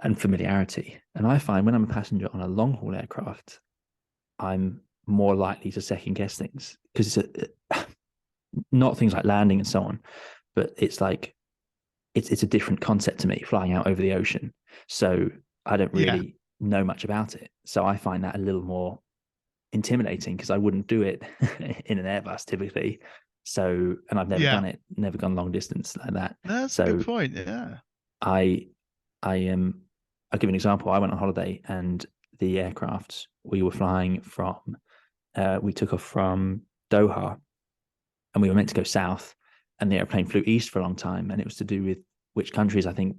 and familiarity. And I find when I'm a passenger on a long haul aircraft, I'm more likely to second guess things because it's not things like landing and so on, but it's like it's a different concept to me flying out over the ocean. So I don't really know much about it. So I find that a little more intimidating because I wouldn't do it in an Airbus typically. So, and I've never done it, never gone long distance like that. That's a good point. Yeah. I'll give an example. I went on holiday and the aircraft we were flying from, we took off from Doha and we were meant to go south and the airplane flew east for a long time. And it was to do with which countries I think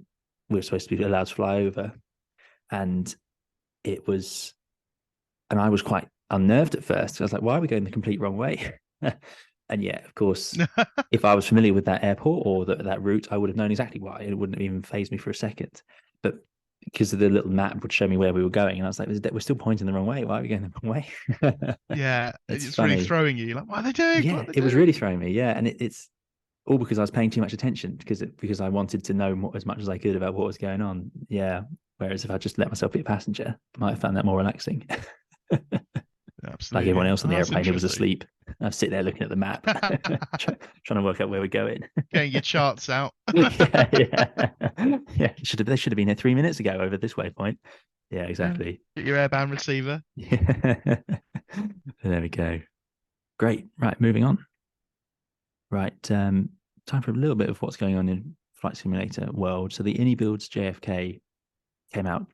we were supposed to be allowed to fly over. And I was quite unnerved at first. I was like, why are we going the complete wrong way? And yeah, of course, if I was familiar with that airport or that route, I would have known exactly why. It wouldn't have even phased me for a second. But because the little map would show me where we were going, and I was like, we're still pointing the wrong way. Why are we going the wrong way? Yeah, it's really throwing you. Like, what are they doing? Yeah, it was really throwing me. Yeah, and it's all because I was paying too much attention because I wanted to know as much as I could about what was going on. Yeah. Whereas if I just let myself be a passenger, I might have found that more relaxing. Absolutely. Like everyone else on the airplane who was asleep. I sit there looking at the map, trying to work out where we're going. Getting your charts out. Yeah. They should have been here 3 minutes ago over this waypoint. Yeah, exactly. Get your airband receiver. Yeah. There we go. Great. Right, moving on. Right, time for a little bit of what's going on in flight simulator world. So the Innie Builds JFK came out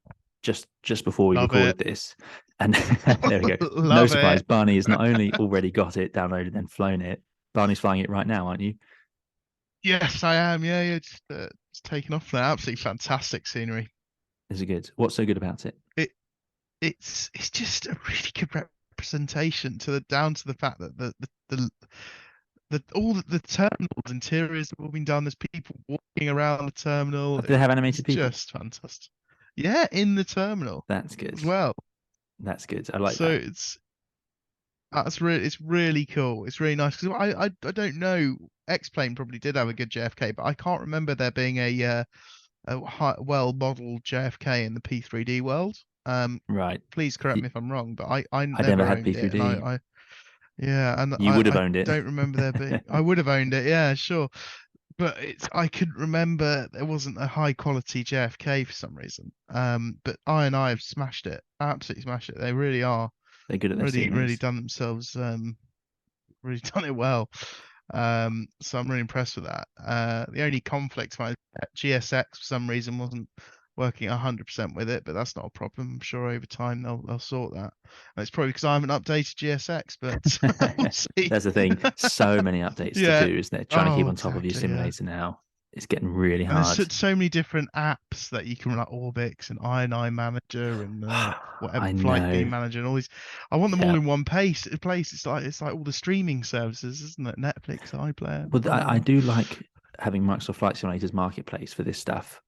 just before we recorded this, and there we go. No surprise, Barney has not only already got it downloaded and flown it. Barney's flying it right now, aren't you? Yes, I am. Yeah, it's taken off now. Absolutely fantastic scenery. Is it good? What's so good about it? It's just a really good representation down to the fact that all the terminals, interiors have all been done. There's people walking around the terminal. Do they have animated people? Just fantastic. Yeah, in the terminal. That's good as well. That's good. I like So that. it's really cool. It's really nice because I don't know. X Plane probably did have a good JFK, but I can't remember there being a well modeled JFK in the P3D world. Right. Please correct me if I'm wrong, but I I never never had owned it, and P3D. yeah, and You would have I owned it. don't remember there being. I would have owned it, yeah, sure, but I couldn't remember there wasn't a high quality JFK for some reason. But I have smashed it, absolutely smashed it. They really are They're good at their really sceneries. done themselves, really done it well. So I'm really impressed with that. The only conflict my GSX for some reason wasn't working 100% with it, but that's not a problem. I'm sure over time they'll sort that. And it's probably because I haven't updated GSX, but we'll see. That's the thing. So many updates to Yeah. do, isn't it? Trying to keep Oh, on top of your exactly. Yeah. simulator now. It's getting really And there's hard. so many different apps that you can run, like Orbix and Iron Manager and whatever I Flight Beam know. Manager and all these. I want them all Yeah. in one place. It's like all the streaming services, isn't it? Netflix, iPlayer, Well, blah blah I blah. do like having Microsoft Flight Simulator's marketplace for this stuff.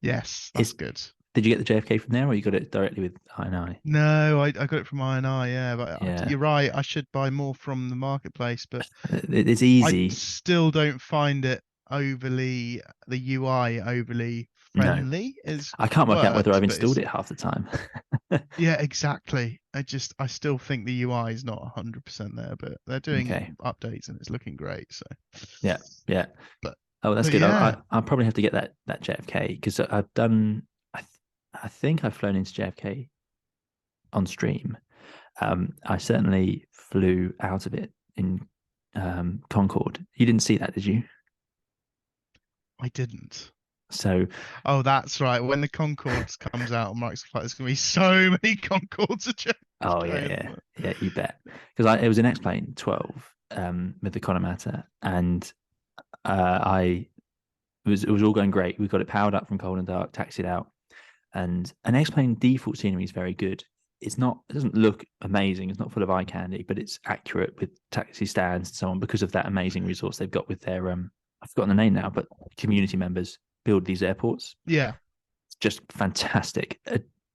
Yes, Is that's good. Did you get the JFK from there, or you got it directly with I? No, I got it from Iron, yeah, but Yeah, you're right. I should buy more from the marketplace, but it's I easy. still don't find it overly the UI overly No, friendly. I can't work out whether Works, I've but installed it's it half the time. yeah, exactly. I still think the UI is not 100% there, but they're doing Okay. updates and it's looking great. So Yeah, yeah. but Oh, that's but good. yeah, I'll probably have to get that JFK because I've done. I think I've flown into JFK on stream. I certainly flew out of it in Concorde. You didn't see that, did you? I didn't. So Oh, that's right. When the Concords comes out on Microsoft Flight, there's gonna be so many Concords at oh JFK, isn't yeah, there? yeah, you bet. Because it was an X Plane 12 with the Economatter, and it was all going great. We got it powered up from cold and dark, taxied out, and an X Plane default scenery is very good. It doesn't look amazing. It's not full of eye candy, but it's accurate with taxi stands and so on because of that amazing resource they've got with their I've forgotten the name now, but community members build these airports. Yeah. It's just fantastic.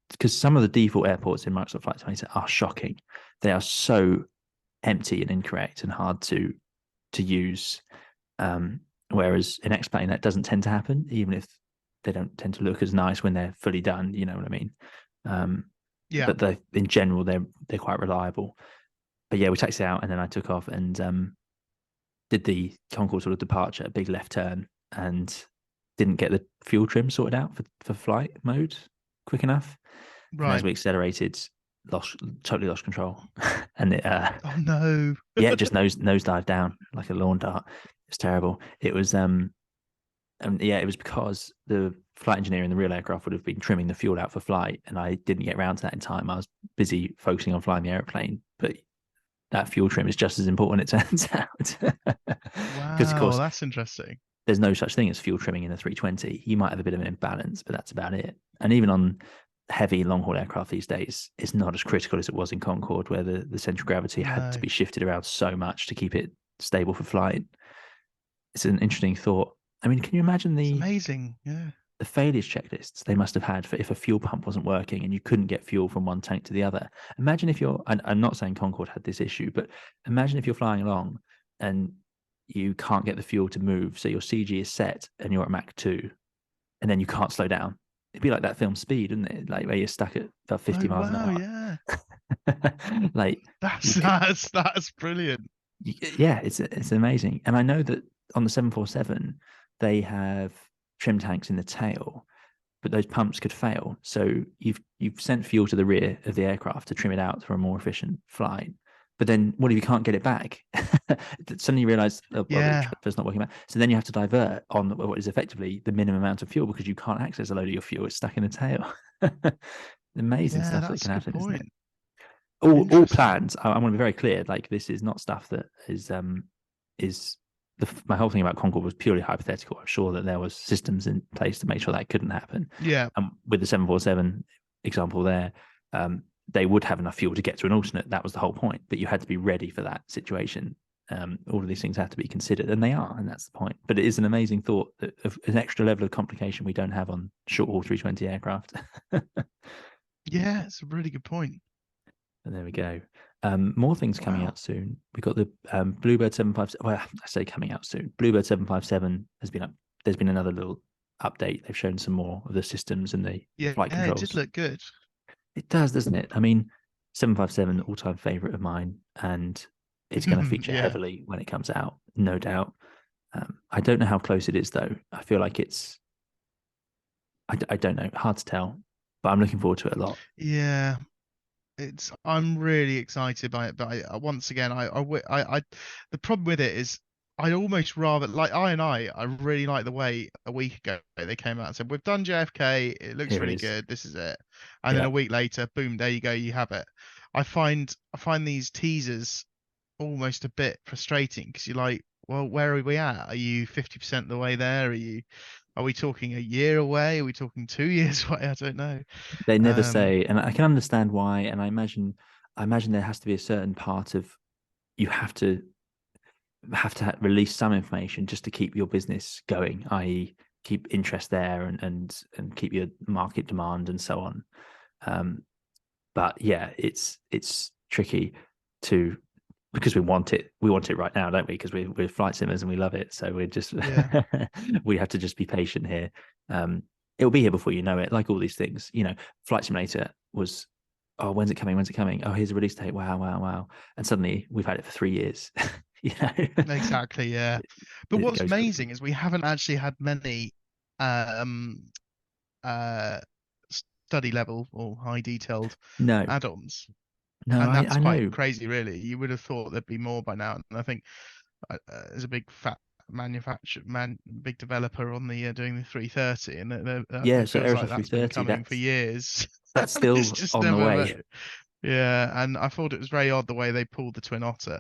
Because some of the default airports in Microsoft Flight Simulator are shocking. They are so empty and incorrect and hard to use. Whereas in X-Plane, that doesn't tend to happen, even if they don't tend to look as nice when they're fully done. You know what I mean? Yeah. But in general, they're quite reliable. But yeah, we taxied out and then I took off and did the Concorde sort of departure, a big left turn, and didn't get the fuel trim sorted out for flight mode quick enough. And as Right. we accelerated, totally lost control, and it Oh no. yeah, it just nosedived down like a lawn dart. It's terrible. It was and yeah, it was because the flight engineer in the real aircraft would have been trimming the fuel out for flight, and I didn't get around to that in time. I was busy focusing on flying the airplane, but that fuel trim is just as important, it turns out. Because of Wow, course, that's interesting. there's no such thing as fuel trimming in a 320. You might have a bit of an imbalance, but that's about it. And even on heavy long haul aircraft these days, it's not as critical as it was in Concorde, where the central gravity had to No. be shifted around so much to keep it stable for flight. It's an interesting thought. I mean, can you imagine It's the amazing. Yeah. failures checklists they must have had for if a fuel pump wasn't working and you couldn't get fuel from one tank to the other? Imagine if I'm not saying Concorde had this issue, but imagine if you're flying along and you can't get the fuel to move, so your CG is set and you're at Mach 2, and then you can't slow down. It'd be like that film Speed, wouldn't it? Like where you're stuck at about 50 Oh miles an wow, hour. yeah. Like That's brilliant. yeah, it's amazing. And I know that on the 747 they have trim tanks in the tail, but those pumps could fail. So you've sent fuel to the rear of the aircraft to trim it out for a more efficient flight. But then what if you can't get it back? Suddenly you realize, oh, well, the Yeah. transfer's not working back. So then you have to divert on what is effectively the minimum amount of fuel because you can't access a load of your fuel. It's stuck in the tail. Amazing Yeah, stuff that that's can a good happen, isn't it? point. All Interesting. plans. I want to be very clear. Like this is not stuff that is my whole thing about Concorde was purely hypothetical. I'm sure that there was systems in place to make sure that couldn't happen. Yeah. With the 747 example there, they would have enough fuel to get to an alternate. That was the whole point. But you had to be ready for that situation. All of these things have to be considered, and they are, and that's the point. But it is an amazing thought of an extra level of complication we don't have on short haul 320 aircraft. Yeah, it's a really good point. And there we go. More things coming Wow. out soon. We got the Bluebird 757. Well, I say coming out soon. Bluebird 757 has been up. There's been another little update. They've shown some more of the systems and the Yeah, flight it did controls. look good. It does, doesn't it? I mean, 757, all-time favorite of mine, and it's going to feature Yeah. heavily when it comes out, no doubt. I don't know how close it is, though. I feel like it's, I don't know, hard to tell, but I'm looking forward to it a lot. Yeah. I'm really excited by it, but once again, the problem with it is I'd almost rather, like I really like the way a week ago they came out and said, we've done JFK, it looks Here it really is. good, this is it. And then Yeah. a week later, boom, there you go, you have it. I find these teasers almost a bit frustrating because you're like, well, where are we at? Are you 50% the way there? Are we talking a year away? Are we talking 2 years away? I don't know. They never Um, say, and I can understand why. And I imagine there has to be a certain part of you have to release some information just to keep your business going, i.e., keep interest there and keep your market demand and so on. But yeah, it's tricky to because we want it right now, don't we? Because we're flight simmers and we love it, so we're just yeah. we have to just be patient here. It'll be here before you know it, like all these things. Flight Simulator was, oh, when's it coming, oh, here's a release date, wow, and suddenly we've had it for 3 years. you know Exactly, yeah. But it what's goes quickly. amazing is we haven't actually had many um uh study level or high detailed No, add-ons. no, And that's I quite know. crazy, really. You would have thought there'd be more by now. And I think there's a big fat big developer on the doing the 330, and Yeah, it so feels Aerosmith like that's been 330, coming for years. that's And it's still just on the never. way. Yeah, and I thought it was very odd the way they pulled the Twin Otter,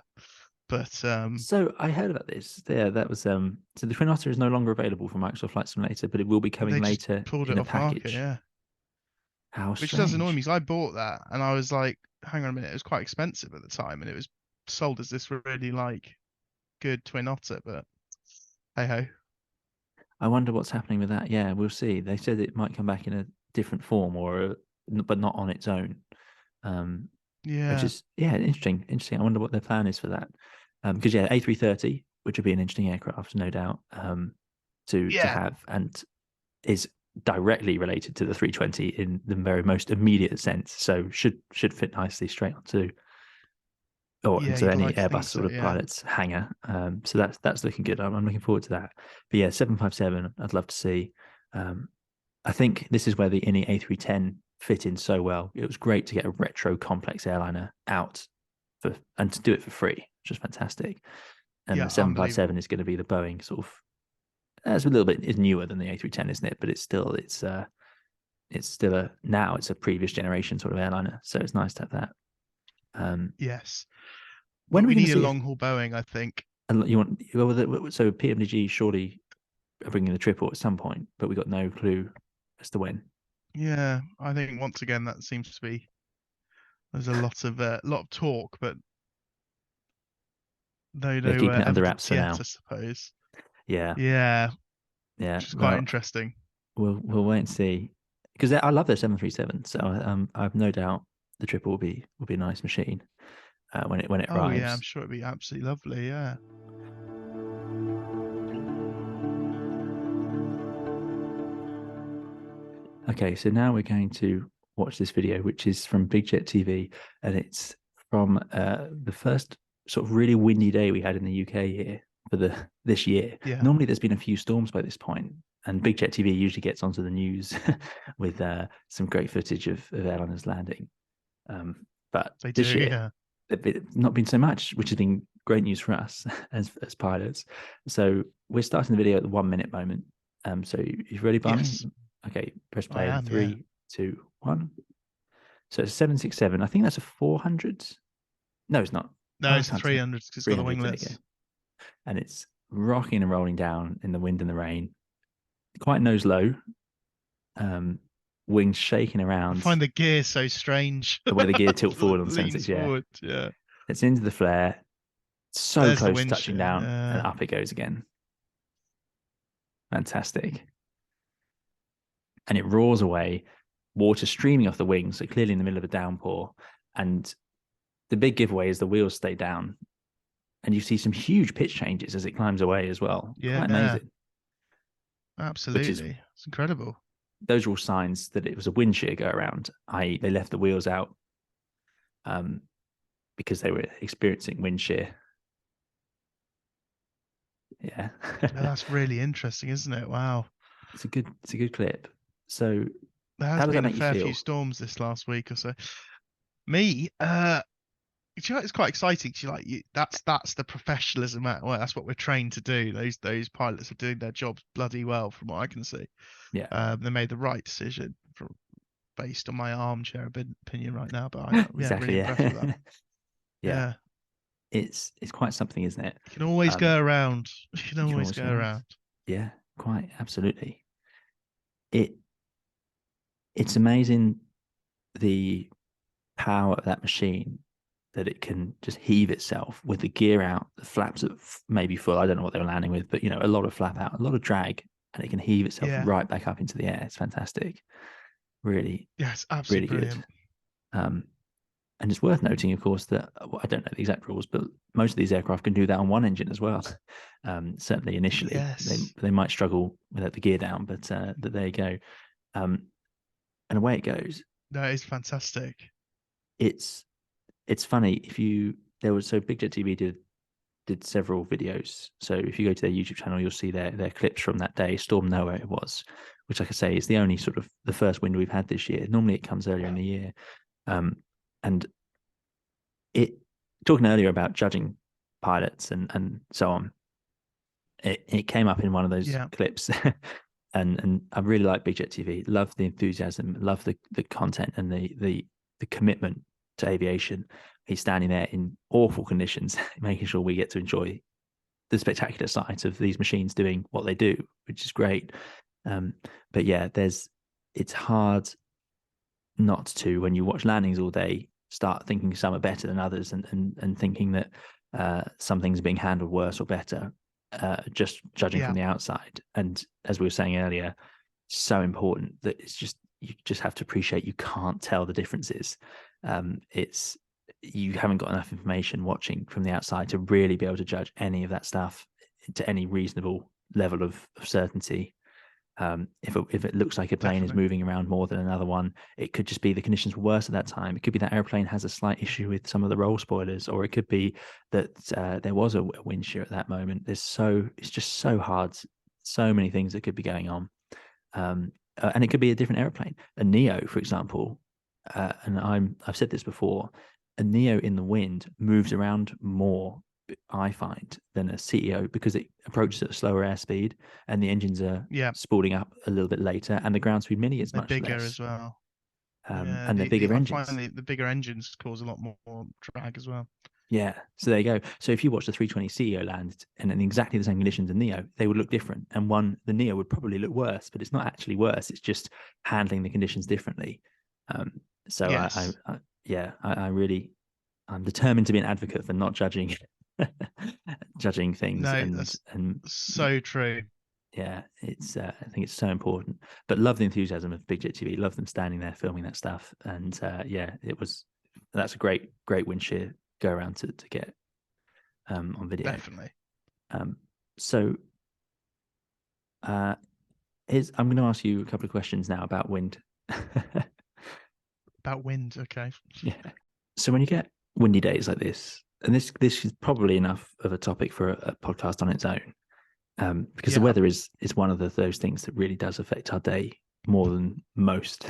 but So I heard about this. Yeah, that was so the Twin Otter is no longer available for Microsoft Flight Simulator, but it will be coming they just later pulled it in a off market. package. Yeah. How Which does annoy me strange. because I bought that and I was like, hang on a minute, it was quite expensive at the time and it was sold as this really like good Twin Otter, but hey ho. I wonder what's happening with that. Yeah, we'll see. They said it might come back in a different form but not on its own. Um, which Yeah. is interesting. Interesting. I wonder what their plan is for that. Because A330, which would be an interesting aircraft, no doubt, to Yeah. have and is directly related to the 320 in the very most immediate sense. So should fit nicely straight onto or Yeah, into you'd any like to think Airbus so, sort of yeah. pilot's hangar. So that's looking good. I'm looking forward to that. But yeah, 757, I'd love to see. I think this is where the INI A310 fit in so well. It was great to get a retro complex airliner out and to do it for free, which is fantastic. And Yeah, the 757 unbelievable. is going to be the Boeing sort of it's a little bit is newer than the A310, isn't it? But it's still it's a previous generation sort of airliner. So it's nice to have that. Yes. When But are we we going to need a see long haul Boeing, I think. you want so PMDG surely are bringing the triple at some point, but we got no clue as to when. Yeah, I think once again that seems to be there's a lot of talk, but They're no keeping it under wraps evidence for yet, now. I suppose. Yeah, Yeah, yeah. which is quite Well, interesting. we'll wait and see because I love their 737. So I've no doubt the triple will be a nice machine when it Oh yeah, I'm arrives. sure it'd be absolutely lovely, yeah. Okay, so now we're going to watch this video, which is from Big Jet TV, and it's from the first sort of really windy day we had in the UK here for this year. Yeah. Normally, there's been a few storms by this point, and Big Jet TV usually gets onto the news with some great footage of airliners landing. But They do, this year, yeah. it's not been so much, which has been great news for us as pilots. So we're starting the video at the 1 minute moment. So you ready, Barney? Yes, Okay, press I play in am, yeah. 3, 2, 1. So it's 767. I think that's a 400. No, it's not. No, Oh, I it's a can't tell. 300 because it's got the 300. There you go. winglets. And it's rocking and rolling down in the wind and the rain. Quite nose low. Wings shaking I around find the gear so strange. the way the gear tilt forward on the Leans 76. Yeah, forward, yeah. it's into the flare. So There's the close to wind touching shear, down, and yeah. up it goes again. Fantastic. And it roars away water streaming off the wings, so clearly in the middle of a downpour. And the big giveaway is the wheels stay down, and you see some huge pitch changes as it climbs away as well. Yeah, Quite amazing. absolutely. It's incredible. Those are all signs that it was a wind shear go around, i.e. they left the wheels out because they were experiencing wind shear. Yeah. That's really interesting, isn't it? Wow. It's a good clip. So There how has does that been a make you fair feel? few storms this last week or so. Me, you know, it's quite exciting. That's the professionalism at work. That's what we're trained to do. Those pilots are doing their jobs bloody well, from what I can see. Yeah. They made the right decision based on my armchair opinion right now. But Exactly. really impressed with that. Yeah. It's quite something, isn't it? You can always go around. You can can always go around. Yeah, quite absolutely. It's amazing the power of that machine, that it can just heave itself with the gear out, the flaps are maybe full. I don't know what they were landing with, but a lot of flap out, a lot of drag, and it can heave itself right back up into the air. It's fantastic. Really, yes, absolutely really brilliant. Good. And it's worth noting, of course, that I don't know the exact rules, but most of these aircraft can do that on one engine as well. Certainly initially, Yes. they might struggle without the gear down, but there you go. And away it goes. That is fantastic. It's funny so Big Jet TV did several videos. So if you go to their YouTube channel, you'll see their clips from that day, Storm Noah it was, which, like I say, is the only sort of the first wind we've had this year. Normally it comes earlier in the year. And talking earlier about judging pilots and so on, it came up in one of those clips. and I really like Big Jet TV. Love the enthusiasm, love the content and the commitment to aviation. He's standing there in awful conditions, making sure we get to enjoy the spectacular sight of these machines doing what they do, which is great. But yeah, it's hard not to, when you watch landings all day, start thinking some are better than others and thinking that some things are being handled worse or better, just judging from the outside. And as we were saying earlier, so important that you just have to appreciate you can't tell the differences. You haven't got enough information watching from the outside to really be able to judge any of that stuff to any reasonable level of certainty. If it looks like a plane is moving around more than another one, it could just be the conditions were worse at that time. It could be that airplane has a slight issue with some of the roll spoilers, or it could be that there was a wind shear at that moment. It's just so hard. So many things that could be going on, and it could be a different airplane. A Neo, for example, and I've said this before. A Neo in the wind moves around more, I find, than a CEO, because it approaches at a slower airspeed and the engines are spooling up a little bit later, and the ground speed mini is much bigger less as well. And they're bigger engines. I find the bigger engines cause a lot more drag as well. Yeah, so there you go. So if you watch the 320 CEO land and in exactly the same conditions as Neo, they would look different, and the Neo would probably look worse, but it's not actually worse. It's just handling the conditions differently. So yes. I'm determined to be an advocate for not judging things. No, that's so true. Yeah, I think it's so important. But love the enthusiasm of Big Jet TV. Love them standing there filming that stuff. And that's a great wind shear go around to get on video. Definitely. So I'm going to ask you a couple of questions now about wind. About wind, okay. Yeah. So when you get windy days like this, and this is probably enough of a topic for a podcast on its own, because the weather is one of those things that really does affect our day more than most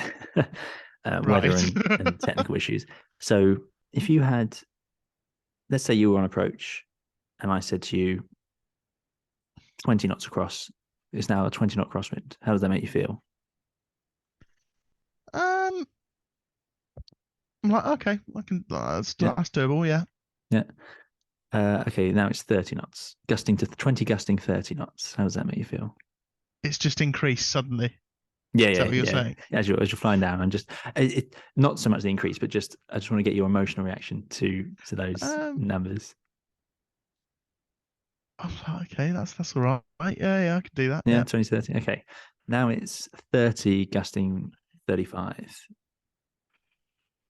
weather and technical issues. So if you had, let's say you were on approach and I said to you, 20 knots across, it's now a 20 knot crosswind. How does that make you feel? I'm like, okay, I can. That's doable, yeah. Yeah. Okay, now it's 30 knots, gusting to 20, gusting 30 knots. How does that make you feel? It's just increased suddenly. Yeah, Is that what you're saying? As you're flying down, I'm just not so much the increase, but I just want to get your emotional reaction to those numbers. Okay, that's all right. Yeah, I could do that. Yeah, 20, 30. Okay, now it's 30, gusting 35.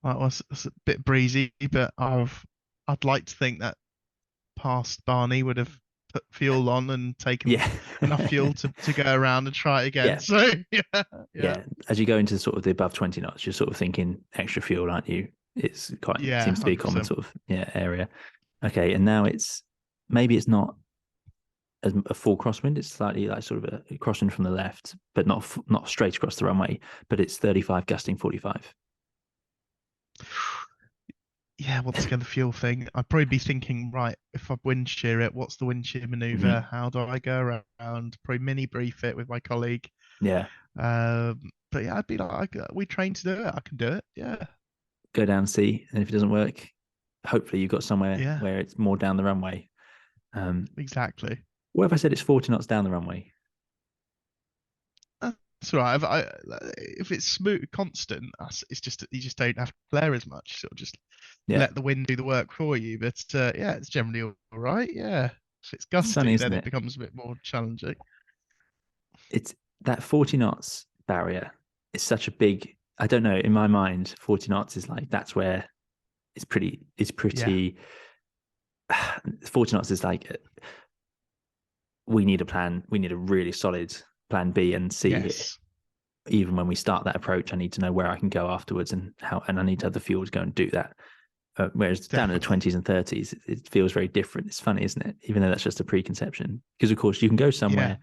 That was it's a bit breezy, but I'd like to think that past Barney would have put fuel on and taken Yeah. enough fuel to go around and try it again. Yeah. So yeah. Yeah. As you go into sort of the above 20 knots, you're sort of thinking extra fuel, aren't you? It's quite Yeah, seems to be a common 100%. sort of area. Okay, and now maybe it's not a full crosswind. It's slightly like sort of a crosswind from the left, but not straight across the runway. But it's 35 gusting 45. Yeah, once again, the fuel thing. I'd probably be thinking, right, if I wind shear it, what's the wind shear maneuver? Mhm. How do I go around? Probably mini brief it with my colleague. Yeah, But yeah, I'd be like, we trained to do it. I can do it. Yeah. go down C, and if it doesn't work, hopefully you've got somewhere Yeah. where it's more down the runway. Exactly. What if I said it's 40 knots down the runway? That's all right. If it's smooth, constant, it's just you just don't have to flare as much. Sort of just Yeah, let the wind do the work for you. But yeah, it's generally all right. Yeah. If it's It's sunny, gusty, isn't then it? it becomes a bit more challenging. It's that 40 knots barrier is such a big. I don't know. In my mind, 40 knots is like that's where it's pretty. 40 knots is like we need a plan. We need a really solid plan B and C. Yes. Even when we start that approach, I need to know where I can go afterwards and how, and I need to have the fuel to go and do that. Whereas down in the Definitely. 20s and 30s, it feels very different. It's funny, isn't it? Even though that's just a preconception, because of course you can go somewhere,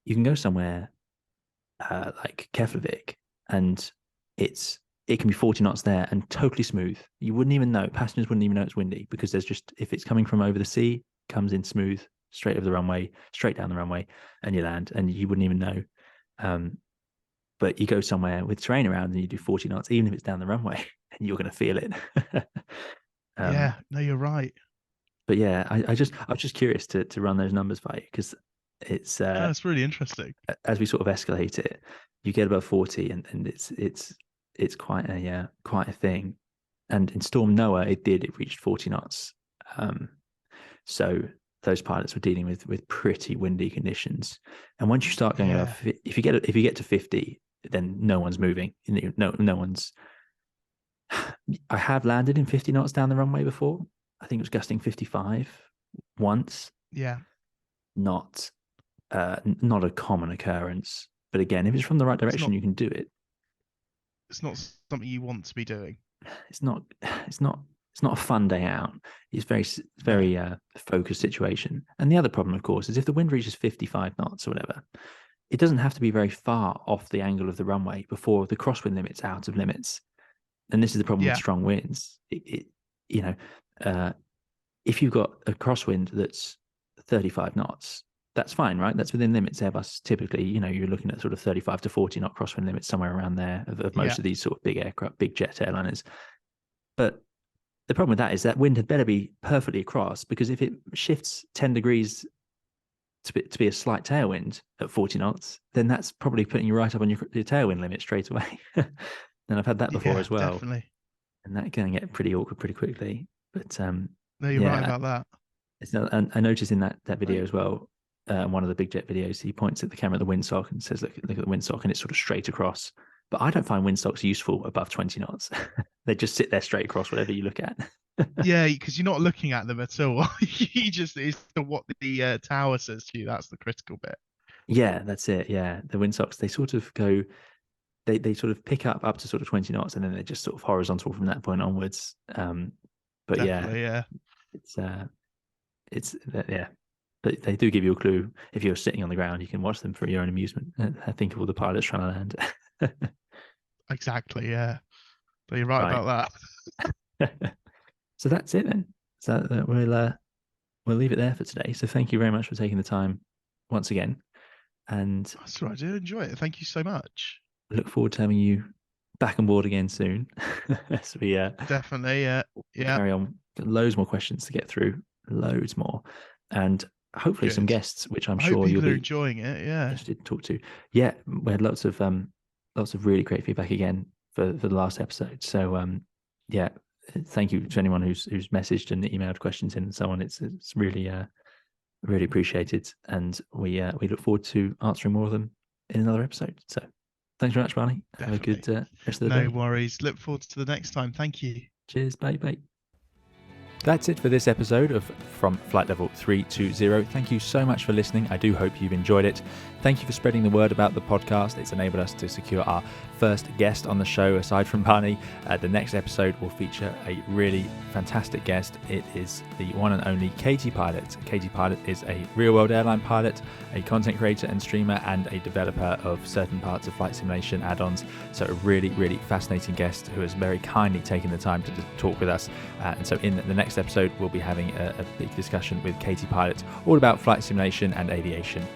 like Keflavik, and it can be 40 knots there and totally smooth. You wouldn't even know. Passengers wouldn't even know it's windy because there's just, if it's coming from over the sea, comes in smooth, straight over the runway, straight down the runway, and you land, and you wouldn't even know. But you go somewhere with terrain around and you do 40 knots, even if it's down the runway, and you're going to feel it. Yeah. No, you're right. But yeah, I was just curious to run those numbers by you because it's That's really interesting. as we sort of escalate it, you get above 40, and it's quite a thing. And in Storm Noah, it reached 40 knots. So those pilots were dealing with pretty windy conditions. And once you start going Yeah. above, if you get to 50, then no one's moving. No one's. I have landed in 50 knots down the runway before. I think it was gusting 55 once. Yeah. Not a common occurrence. But again, if it's from the right direction, you can do it. It's not something you want to be doing. It's not a fun day out. It's very focused situation. And the other problem, of course, is if the wind reaches 55 knots or whatever, it doesn't have to be very far off the angle of the runway before the crosswind limit's out of limits. And this is the problem with strong winds. If you've got a crosswind that's 35 knots, that's fine, right? That's within limits. Airbus typically, you're looking at sort of 35 to 40 knot crosswind limits, somewhere around there of most of these sort of big aircraft, big jet airliners. But the problem with that is that wind had better be perfectly across, because if it shifts 10 degrees to be a slight tailwind at 40 knots, then that's probably putting you right up on your tailwind limit straight away. And I've had that before as well. Definitely. And that can get pretty awkward pretty quickly. But No, you're right about that. And I noticed in that video as well, one of the big jet videos, he points at the camera at the windsock and says, look at the windsock, and it's sort of straight across. But I don't find windsocks useful above 20 knots. They just sit there straight across whatever you look at. Yeah, because you're not looking at them at all. You just, it's what the tower says to you. That's the critical bit. Yeah, that's it. Yeah, the windsocks, they sort of go, they sort of pick up to sort of 20 knots, and then they're just sort of horizontal from that point onwards. But Definitely, yeah, but they do give you a clue. If you're sitting on the ground, you can watch them for your own amusement. I think of all the pilots trying to land. Exactly, yeah. But you're right about that. So that's it then. So we'll leave it there for today. So thank you very much for taking the time once again, and That's right. I do enjoy it. Thank you so much. look forward to having you back on board again soon. As we Definitely, yeah. carry on. Got loads more questions to get through, loads more, and hopefully some Good. guests, which I'm I hope sure you'll people are be enjoying it. Yeah, interested to talk to. Yeah, we had lots of really great feedback again for the last episode. So yeah, thank you to anyone who's messaged and emailed questions in and so on. It's really appreciated, and we look forward to answering more of them in another episode. So Thanks very much, Barney. Have a good rest of the day. No worries. Look forward to the next time. Thank you. Cheers. Bye. That's it for this episode of From Flight Level 320. Thank you so much for listening. I do hope you've enjoyed it. Thank you for spreading the word about the podcast. It's enabled us to secure our first guest on the show aside from Barney. The next episode will feature a really fantastic guest. It is the one and only Katie Pilot. Katie Pilot is a real-world airline pilot, a content creator and streamer, and a developer of certain parts of flight simulation add-ons. So a really, really fascinating guest who has very kindly taken the time to talk with us. And so in the next episode, we'll be having a big discussion with Katie Pilot all about flight simulation and aviation.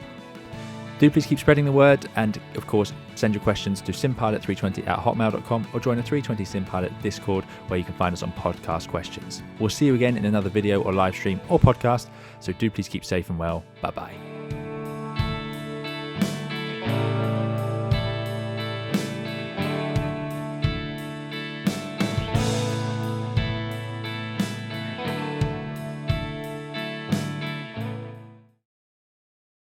Do please keep spreading the word, and of course send your questions to simpilot320@hotmail.com or join the 320 SimPilot Discord, where you can find us on podcast questions. We'll see you again in another video or live stream or podcast, so do please keep safe and well. Bye bye.